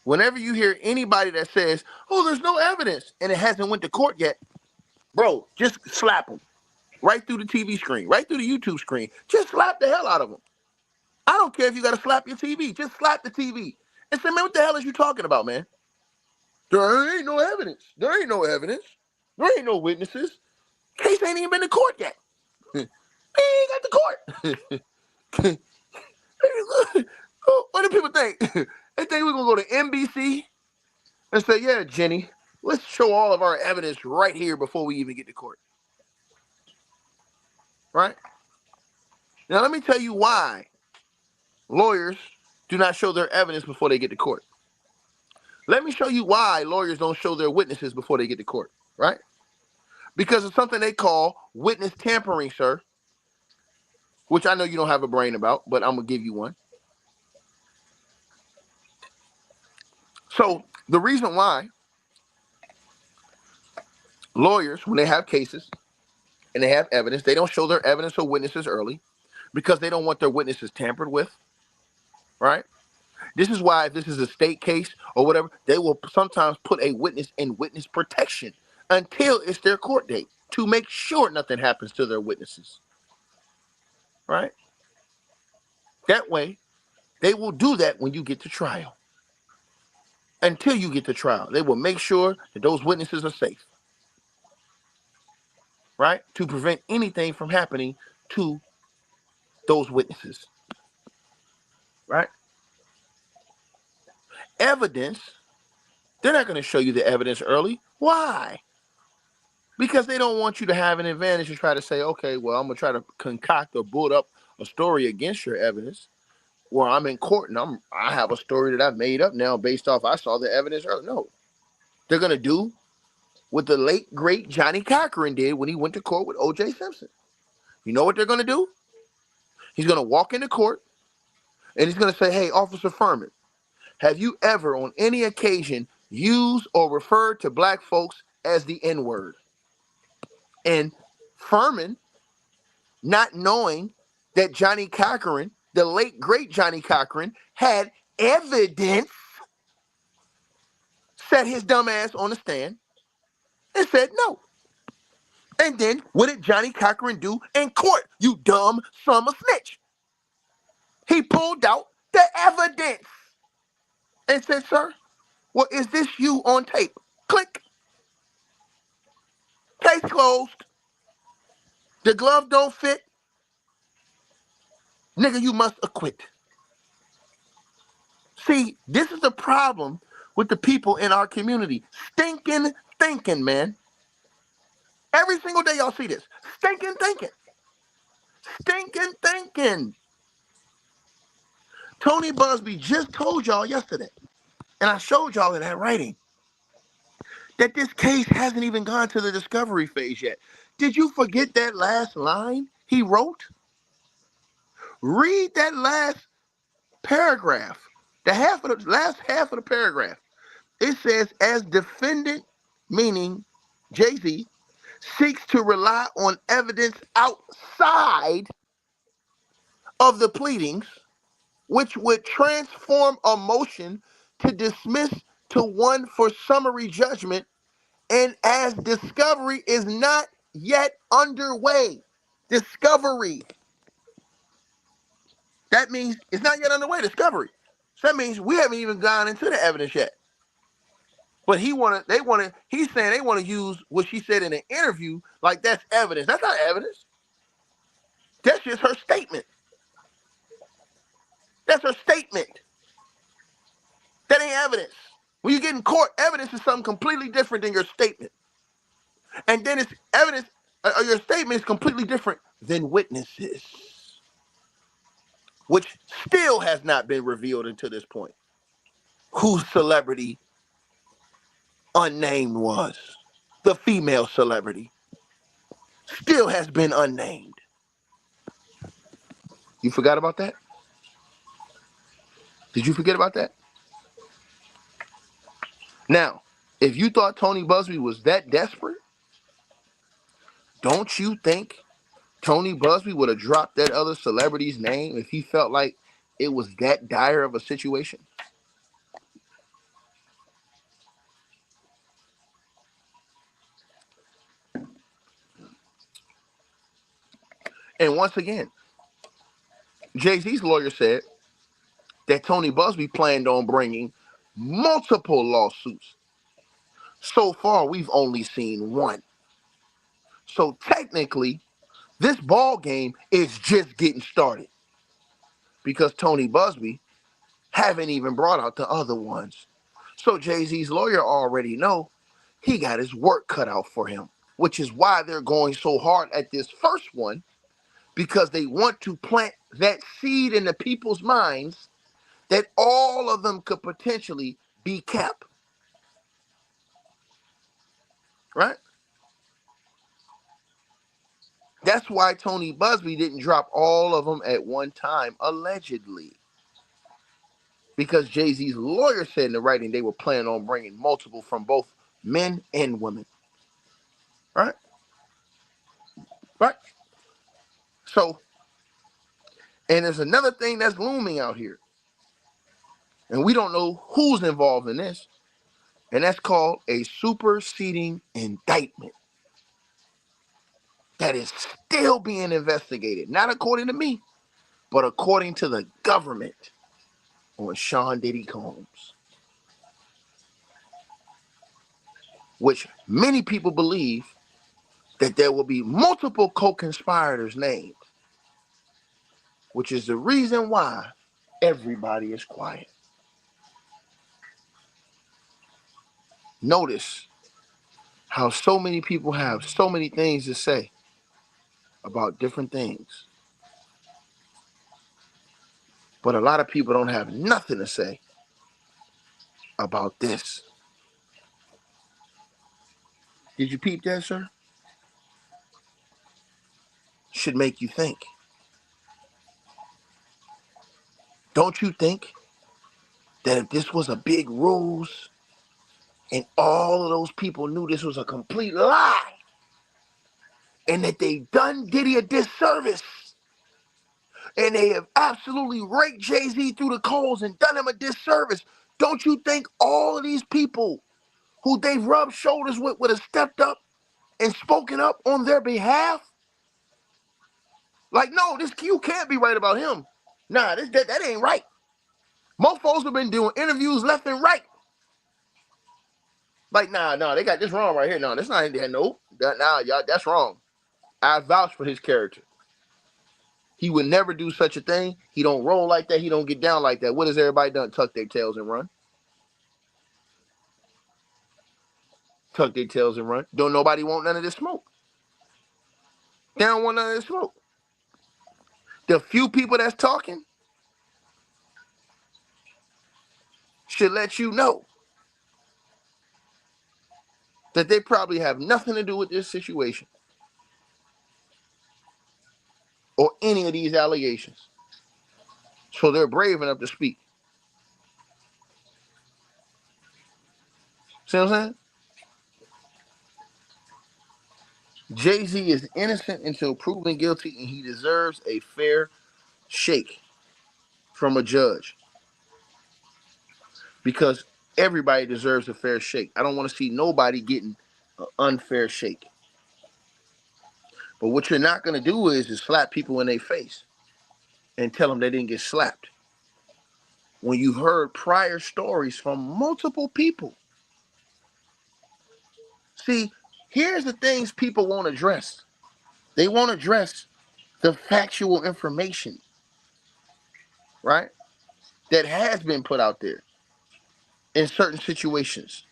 Whenever you hear anybody that says, oh, there's no evidence, and it hasn't went to court yet, bro, just slap them. Right through the TV screen, right through the YouTube screen. Just slap the hell out of them. I don't care if you got to slap your TV. Just slap the TV. And say, man, what the hell is you talking about, man? There ain't no evidence. There ain't no evidence. There ain't no witnesses. Case ain't even been to court yet. He ain't got the court. What do people think? They think we're going to go to NBC and say, yeah, Jenny, let's show all of our evidence right here before we even get to court. Right? Now, let me tell you why lawyers do not show their evidence before they get to court. Let me show you why lawyers don't show their witnesses before they get to court. Right? Because of something they call witness tampering, sir. Which I know you don't have a brain about, but I'm going to give you one. So, the reason why lawyers, when they have cases and they have evidence, they don't show their evidence or witnesses early because they don't want their witnesses tampered with, right? This is why if this is a state case or whatever, they will sometimes put a witness in witness protection until it's their court date to make sure nothing happens to their witnesses, right? That way, they will do that when you get to trial. Until you get to trial, they will make sure that those witnesses are safe, right? To prevent anything from happening to those witnesses, right? Evidence, they're not going to show you the evidence early. Why? Because they don't want you to have an advantage to try to say, okay, well, I'm going to try to concoct or build up a story against your evidence. Where I'm in court and I have a story that I've made up now based off I saw the evidence early. No. They're going to do what the late, great Johnny Cochran did when he went to court with O.J. Simpson. You know what they're going to do? He's going to walk into court and he's going to say, hey, Officer Furman, have you ever on any occasion used or referred to black folks as the N-word? And Furman, not knowing that Johnny Cochran, the late great Johnny Cochran, had evidence, set his dumb ass on the stand and said no. And then what did Johnny Cochran do in court? You dumb son of a snitch. He pulled out the evidence and said, sir, well, is this you on tape? Click. Case closed. The glove don't fit. Nigga, you must acquit. See, this is the problem with the people in our community. Stinking thinking, man. Every single day y'all see this. Stinking thinking. Stinking thinking. Tony Busby just told y'all yesterday, and I showed y'all in that writing, that this case hasn't even gone to the discovery phase yet. Did you forget that last line he wrote? Read that last paragraph. Last half of the paragraph. It says, as defendant, meaning Jay-Z, seeks to rely on evidence outside of the pleadings, which would transform a motion to dismiss to one for summary judgment, and as discovery is not yet underway. Discovery. That means it's not yet underway, discovery. So that means we haven't even gone into the evidence yet. But he's saying they want to use what she said in an interview like that's evidence. That's not evidence. That's just her statement. That's her statement. That ain't evidence. When you get in court, evidence is something completely different than your statement. And then it's evidence, your statement is completely different than witnesses, which still has not been revealed until this point. Whose celebrity unnamed was. The female celebrity still has been unnamed. You forgot about that? Did you forget about that? Now, if you thought Tony Busby was that desperate, don't you think Tony Busby would have dropped that other celebrity's name if he felt like it was that dire of a situation? And once again, Jay-Z's lawyer said that Tony Busby planned on bringing multiple lawsuits. So far, we've only seen one. So technically, this ball game is just getting started because Tony Busby haven't even brought out the other ones. So Jay-Z's lawyer already know he got his work cut out for him, which is why they're going so hard at this first one, because they want to plant that seed in the people's minds that all of them could potentially be kept. Right? That's why Tony Busby didn't drop all of them at one time, allegedly. Because Jay-Z's lawyer said in the writing they were planning on bringing multiple from both men and women. Right? Right? So, and there's another thing that's looming out here. And we don't know who's involved in this. And that's called a superseding indictment. That is still being investigated. Not according to me, but according to the government on Sean Diddy Combs. Which many people believe that there will be multiple co-conspirators named. Which is the reason why everybody is quiet. Notice how so many people have so many things to say about different things. But a lot of people don't have nothing to say about this. Did you peep that, sir? Should make you think. Don't you think that if this was a big ruse and all of those people knew this was a complete lie and that they done Diddy a disservice and they have absolutely raked Jay-Z through the coals and done him a disservice, don't you think all of these people who they've rubbed shoulders with would have stepped up and spoken up on their behalf? Like, no, you can't be right about him. Nah, that ain't right. Most folks have been doing interviews left and right. Like, nah, they got this wrong right here. No, that's not that. Nope. Y'all, that's wrong. I vouch for his character. He would never do such a thing. He don't roll like that. He don't get down like that. What has everybody done? Tuck their tails and run. Tuck their tails and run. Don't nobody want none of this smoke. They don't want none of this smoke. The few people that's talking should let you know that they probably have nothing to do with this situation or any of these allegations. So they're brave enough to speak. See what I'm saying? Jay-Z is innocent until proven guilty, and he deserves a fair shake from a judge. Because everybody deserves a fair shake. I don't want to see nobody getting an unfair shake. But what you're not going to do is slap people in their face and tell them they didn't get slapped. When you've heard prior stories from multiple people. See, here's the things people won't address. They won't address the factual information, right, that has been put out there in certain situations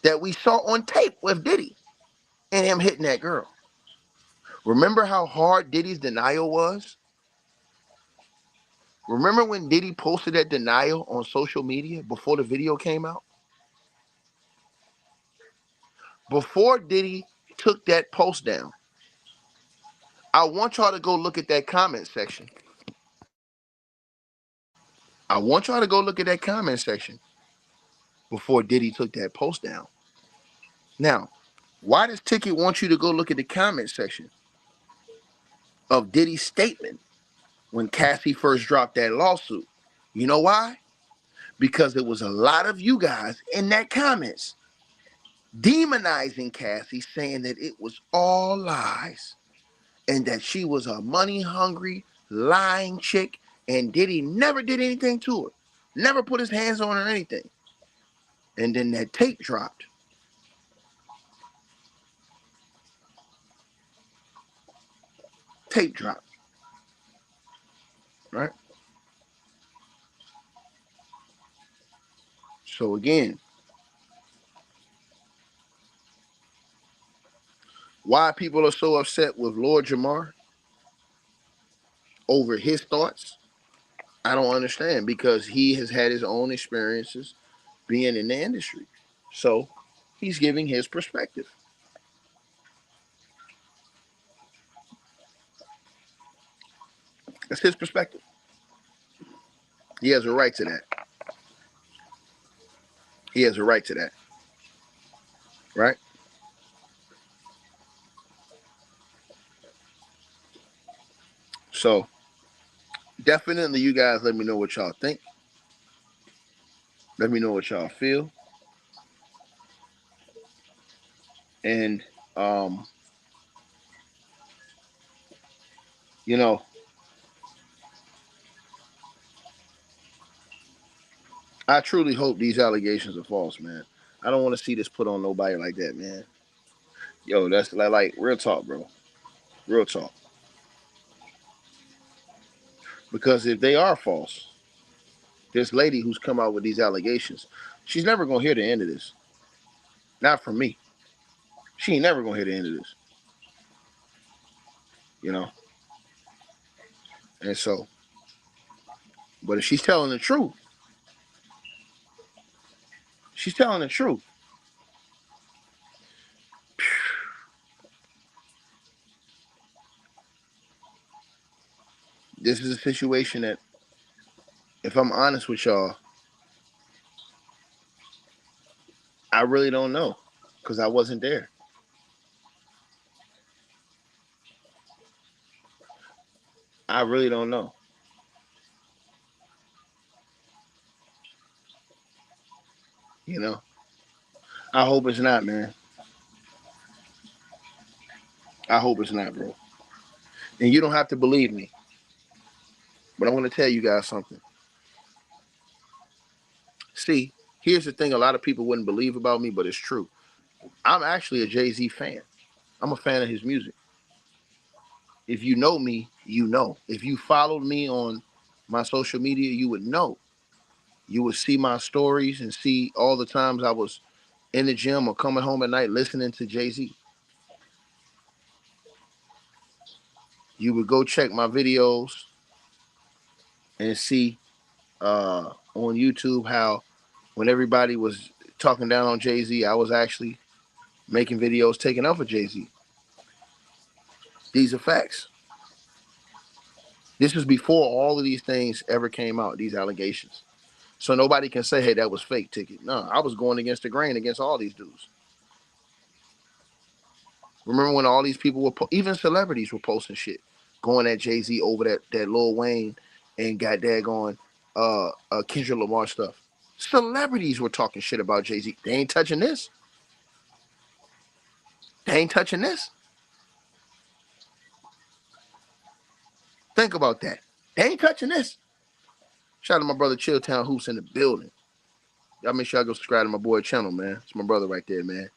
that we saw on tape with Diddy and him hitting that girl. Remember how hard Diddy's denial was? Remember when Diddy posted that denial on social media before the video came out? Before Diddy took that post down, I want y'all to go look at that comment section. I want y'all to go look at that comment section before Diddy took that post down. Now, why does Ticket want you to go look at the comment section of Diddy's statement when Cassie first dropped that lawsuit? You know why? Because there was a lot of you guys in that comments demonizing Cassie, saying that it was all lies and that she was a money-hungry, lying chick, and Diddy never did anything to her, never put his hands on her or anything. And then that tape dropped. Tape dropped, right? So again, why people are so upset with Lord Jamar over his thoughts, I don't understand, because he has had his own experiences being in the industry. So he's giving his perspective. That's his perspective. He has a right to that. He has a right to that. Right? So definitely you guys let me know what y'all think. Let me know what y'all feel. And you know, I truly hope these allegations are false, man. I don't want to see this put on nobody like that, man. Yo, that's like real talk, bro. Real talk. Because if they are false, this lady who's come out with these allegations, she's never gonna hear the end of this. Not from me. She ain't never gonna hear the end of this. You know? And so, but if she's telling the truth, she's telling the truth. This is a situation that, if I'm honest with y'all, I really don't know because I wasn't there. I really don't know. You know, I hope it's not, man. I hope it's not, bro. And you don't have to believe me, but I want to tell you guys something. See, here's the thing a lot of people wouldn't believe about me, but it's true. I'm actually a Jay-Z fan. I'm a fan of his music. If you know me, you know. If you followed me on my social media, you would know. You would see my stories and see all the times I was in the gym or coming home at night listening to Jay-Z. You would go check my videos and see on YouTube how when everybody was talking down on Jay-Z, I was actually making videos taking up for Jay-Z. These are facts. This was before all of these things ever came out, these allegations. So nobody can say, hey, that was fake ticket. No, I was going against the grain against all these dudes. Remember when all these people were, even celebrities were posting shit, going at Jay-Z over that Lil Wayne and got daggone Kendrick Lamar stuff. Celebrities were talking shit about Jay-Z. They ain't touching this. They ain't touching this. Think about that. They ain't touching this. Shout out to my brother Chilltown Hoops in the building. Y'all make sure y'all go subscribe to my boy channel, man. It's my brother right there, man.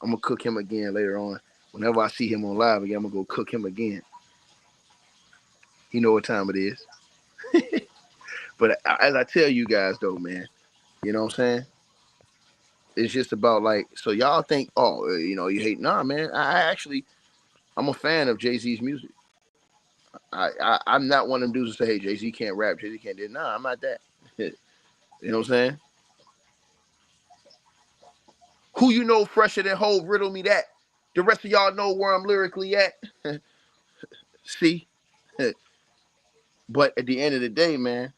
I'm going to cook him again later on. Whenever I see him on live again, I'm going to go cook him again. You know what time it is. But as I tell you guys, though, man, you know what I'm saying? It's just about like, so y'all think, oh, you know, you hate. Nah, man. I'm a fan of Jay-Z's music. I'm not one of them dudes that say, hey, Jay-Z can't rap, Jay-Z can't do it. Nah, I'm not that. You know what I'm saying? Who you know fresher than Hov? Riddle me that. The rest of y'all know where I'm lyrically at. See? But at the end of the day, man,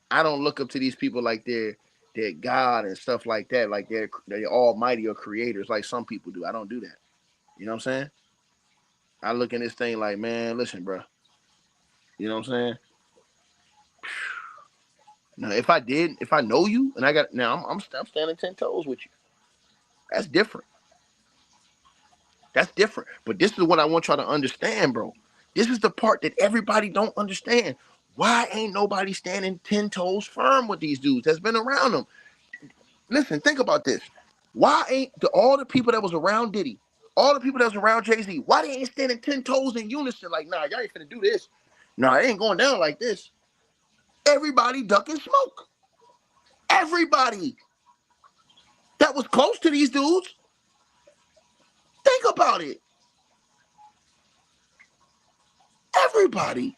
I don't look up to these people like they're God and stuff like that, like they're almighty or creators like some people do. I don't do that. You know what I'm saying? I look in this thing like, man, listen, bro. You know what I'm saying? Now, if I know you and I got now, I'm standing 10 toes with you. That's different. That's different. But this is what I want y'all to understand, bro. This is the part that everybody don't understand. Why ain't nobody standing 10 toes firm with these dudes that's been around them? Listen, think about this. Why ain't all the people that was around Diddy, all the people that was around Jay-Z, why they ain't standing 10 toes in unison? Like, nah, y'all ain't finna do this. Nah, it ain't going down like this. Everybody ducking smoke. Everybody that was close to these dudes. Think about it. Everybody.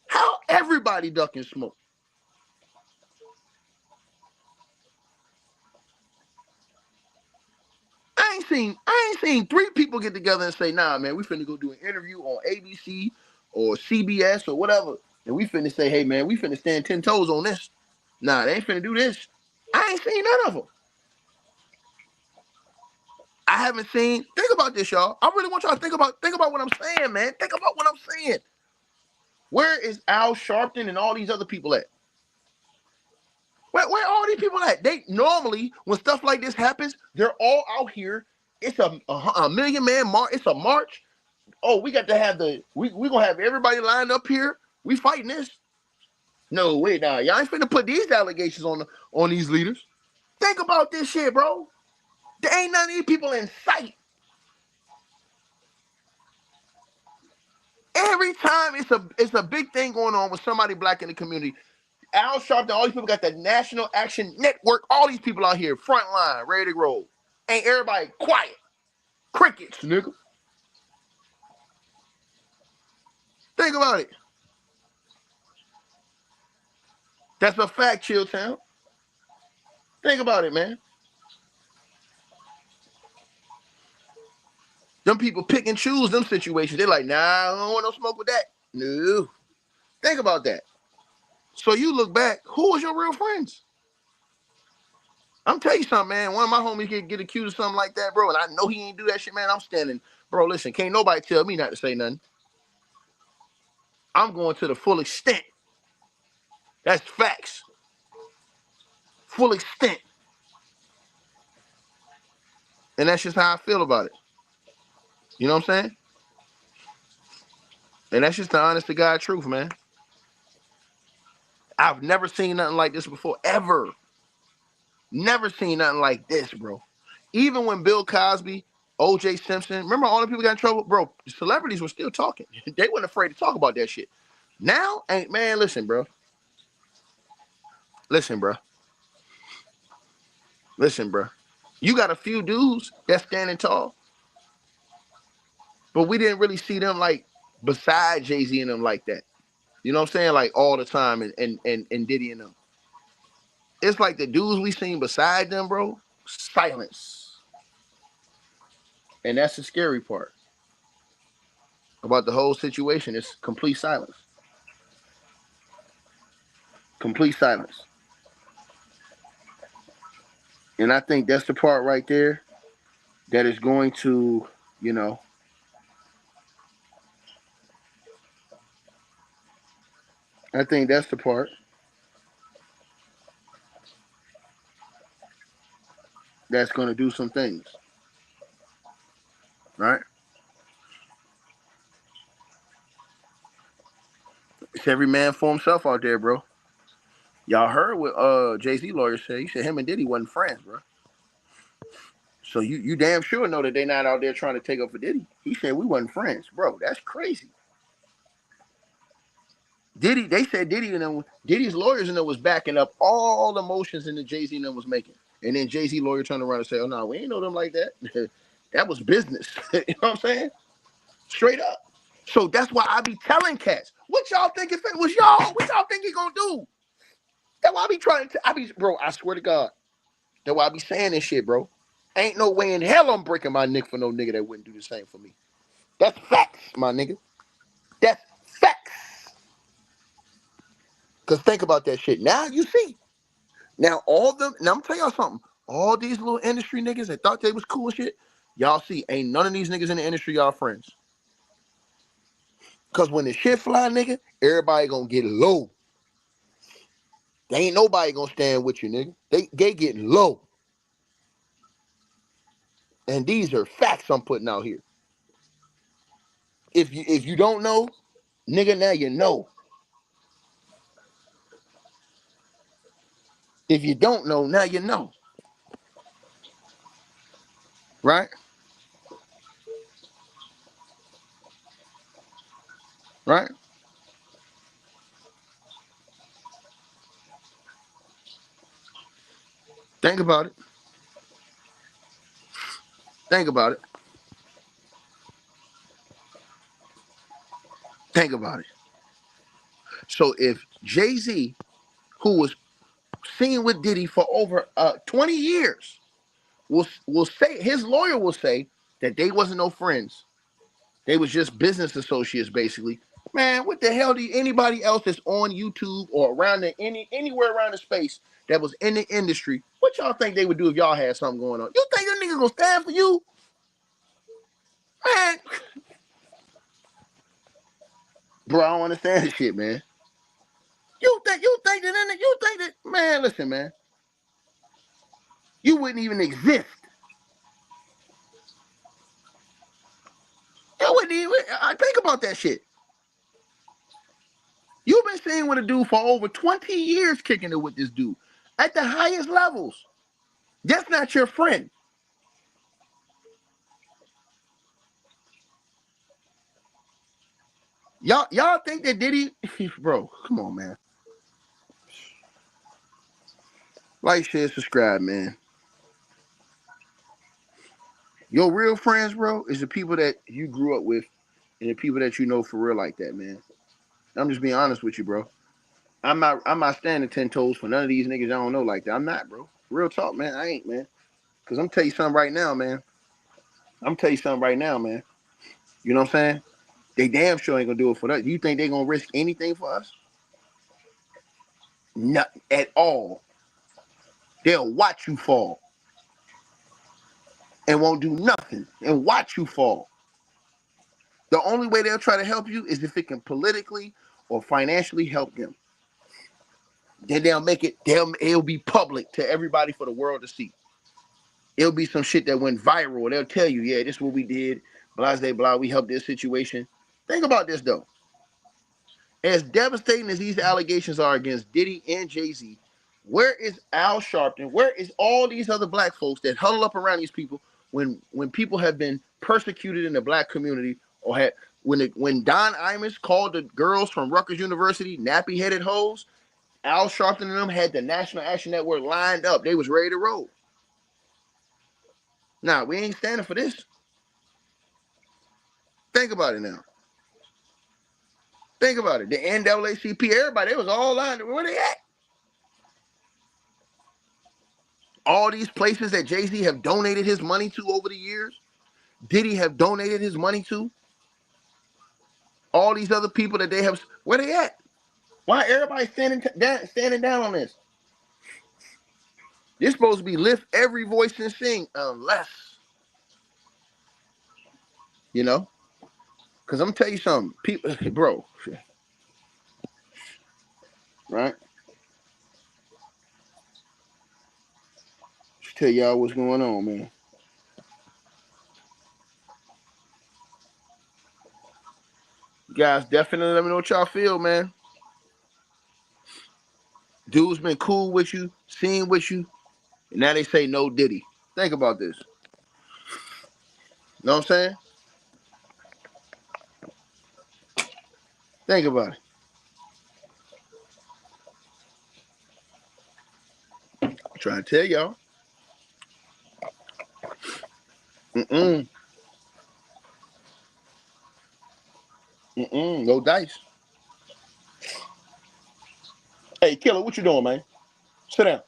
How everybody ducking smoke? I ain't seen 3 people get together and say, nah, man, we finna go do an interview on ABC or CBS or whatever. And we finna say, hey, man, we finna stand 10 toes on this. Nah, they ain't finna do this. I ain't seen none of them. I haven't seen. Think about this, y'all. I really want y'all to think about what I'm saying, man. Think about what I'm saying. Where is Al Sharpton and all these other people at? Where all these people at? They normally, when stuff like this happens, they're all out here. It's a million man march. It's a march. Oh, we got to have we gonna have everybody lined up here. We fighting this. No, wait, nah. Y'all ain't finna put these allegations on these leaders. Think about this shit, bro. There ain't none of these people in sight. Every time it's a big thing going on with somebody black in the community. Al Sharpton, all these people got the National Action Network. All these people out here, front line, ready to roll. Ain't everybody quiet? Crickets, nigga. Think about it. That's a fact, Chilltown. Think about it, man. Them people pick and choose them situations. They're like, nah, I don't want no smoke with that. No. Think about that. So you look back, who was your real friends? I'm telling you something, man. One of my homies get accused of something like that, bro, and I know he ain't do that shit, man. I'm standing, bro. Listen, can't nobody tell me not to say nothing. I'm going to the full extent. That's facts. Full extent. And that's just how I feel about it. You know what I'm saying? And that's just the honest to God truth, man. I've never seen nothing like this before, ever. Never seen nothing like this, bro. Even when Bill Cosby, O.J. Simpson, remember all the people got in trouble? Bro, celebrities were still talking. They weren't afraid to talk about that shit. Now, ain't man, listen, bro. Listen, bro. Listen, bro. You got a few dudes that's standing tall, but we didn't really see them like beside Jay-Z and them like that. You know what I'm saying? Like all the time and Diddy and them. It's like the dudes we seen beside them, bro, silence. And that's the scary part about the whole situation. It's complete silence. Complete silence. And I think that's the part right there that is going to, you know, I think that's the part that's going to do some things. Right? It's every man for himself out there, bro. Y'all heard what Jay-Z lawyer said. He said him and Diddy wasn't friends, bro. So you damn sure know that they not out there trying to take up for Diddy. He said we wasn't friends, bro. That's crazy. Diddy, they said Diddy and them, Diddy's lawyers and them was backing up all the motions in the Jay-Z and them was making. And then Jay-Z lawyer turned around and said, oh no, we ain't know them like that. That was business. You know what I'm saying? Straight up. So that's why I be telling cats, what y'all think if it was y'all? What y'all think he gonna do? That's why I be trying to, bro, I swear to God. That's why I be saying this shit, bro. Ain't no way in hell I'm breaking my neck for no nigga that wouldn't do the same for me. That's facts, my nigga. That's facts. Because think about that shit. Now you see. Now all them, now I'm telling y'all something. All these little industry niggas that thought they was cool and shit, y'all see, ain't none of these niggas in the industry y'all friends. Because when the shit fly, nigga, everybody gonna get low. They ain't nobody gonna stand with you, nigga. They getting low. And these are facts I'm putting out here. If you don't know, nigga, now you know. If you don't know, now you know. Right? Right? Think about it. Think about it. Think about it. So if Jay-Z, who was seen with Diddy for over 20 years, will say, his lawyer will say that they wasn't no friends. They was just business associates, basically. Man, what the hell do anybody else that's on YouTube or around anywhere around the space that was in the industry, what y'all think they would do if y'all had something going on? You think that nigga gonna stand for you? Man, bro, I don't understand this shit, man. You think that, man, listen, man. You wouldn't even exist. You wouldn't even, think about that shit. You've been staying with a dude for over 20 years kicking it with this dude at the highest levels. That's not your friend. Y'all think that Diddy, bro, come on, man. Like, share, subscribe, man. Your real friends, bro, is the people that you grew up with and the people that you know for real like that, man. I'm just being honest with you, bro. I'm not standing 10 toes for none of these niggas I don't know like that. I'm not, bro. Real talk, man. I ain't, man. Because I'm tell you something right now, man. You know what I'm saying? They damn sure ain't gonna do it for that. You think they gonna risk anything for us? Not at all. They'll watch you fall and won't do nothing and watch you fall. The only way they'll try to help you is if it can politically or financially help them. Then they'll make it, it'll be public to everybody for the world to see. It'll be some shit that went viral. They'll tell you, yeah, this is what we did, blah, blah, blah, we helped this situation. Think about this, though. As devastating as these allegations are against Diddy and Jay-Z, where is Al Sharpton? Where is all these other black folks that huddle up around these people when people have been persecuted in the black community, or had when Don Imus called the girls from Rutgers University nappy-headed hoes? Al Sharpton and them had the National Action Network lined up. They was ready to roll. Nah, we ain't standing for this. Think about it now. Think about it. The NAACP, everybody, they was all lined up. Where they at? All these places that Jay-Z have donated his money to over the years, Diddy have donated his money to, all these other people that they have, where they at? Why everybody standing down on this? They're supposed to be lift every voice and sing, unless, you know, because I'm gonna tell you something, people, bro, right? Just tell y'all what's going on, man. You guys definitely let me know what y'all feel, man. Dude's been cool with you, seen with you, and now they say no Diddy. Think about this. Know what I'm saying? Think about it. I'm trying to tell y'all. No dice. Hey, Killer, what you doing, man? Sit down.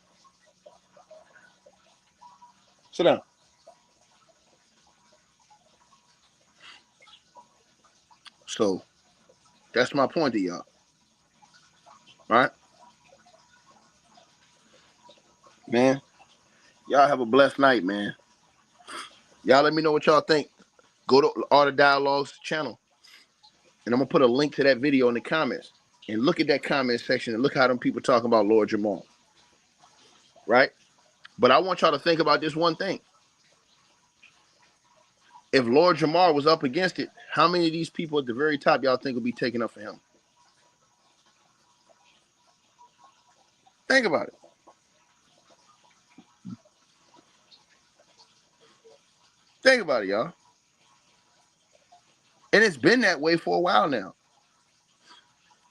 Sit down. So, that's my point to y'all. All right? Man, y'all have a blessed night, man. Y'all let me know what y'all think. Go to Art of Dialogue's channel, and I'm going to put a link to that video in the comments. And look at that comment section and look how them people talking about Lord Jamar. Right? But I want y'all to think about this one thing. If Lord Jamar was up against it, how many of these people at the very top y'all think would be taking up for him? Think about it. Think about it, y'all. And it's been that way for a while now.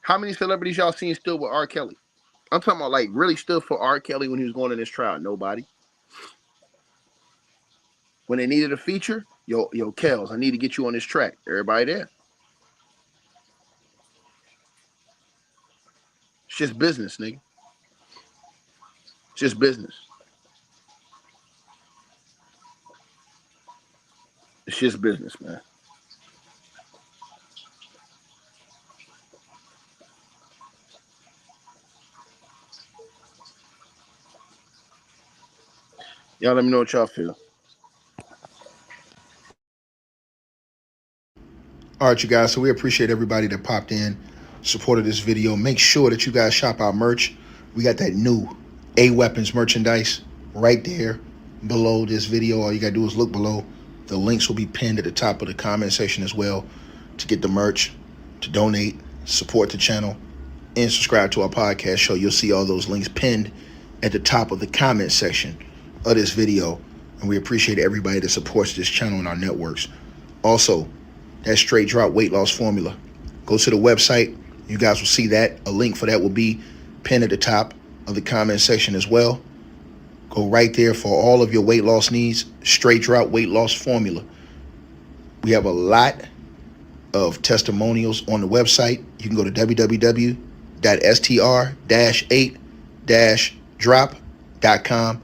How many celebrities y'all seen stood with R. Kelly? I'm talking about like really stood for R. Kelly when he was going in this trial. Nobody. When they needed a feature, yo, Kels, I need to get you on this track. Everybody there. It's just business, nigga. It's just business. It's just business, man. Y'all let me know what y'all feel. All right, you guys, so we appreciate everybody that popped in, supported this video. Make sure that you guys shop our merch. We got that new A-Weapons merchandise right there below this video. All you got to do is look below. The links will be pinned at the top of the comment section as well to get the merch, to donate, support the channel, and subscribe to our podcast show. You'll see all those links pinned at the top of the comment section of this video. And we appreciate everybody that supports this channel and our networks. Also, that straight drop weight loss formula. Go to the website. You guys will see that. A link for that will be pinned at the top of the comment section as well. Go right there for all of your weight loss needs. Straight drop weight loss formula. We have a lot of testimonials on the website. You can go to www.str-8-drop.com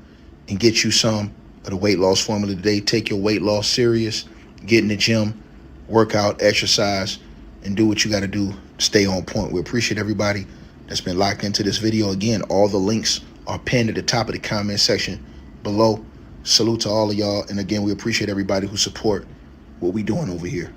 and get you some of the weight loss formula today. Take your weight loss serious. Get in the gym. Work out, exercise, and do what you got to do to stay on point. We appreciate everybody that's been locked into this video. Again, all the links are pinned at the top of the comment section below. Salute to all of y'all. And again, we appreciate everybody who support what we doing over here.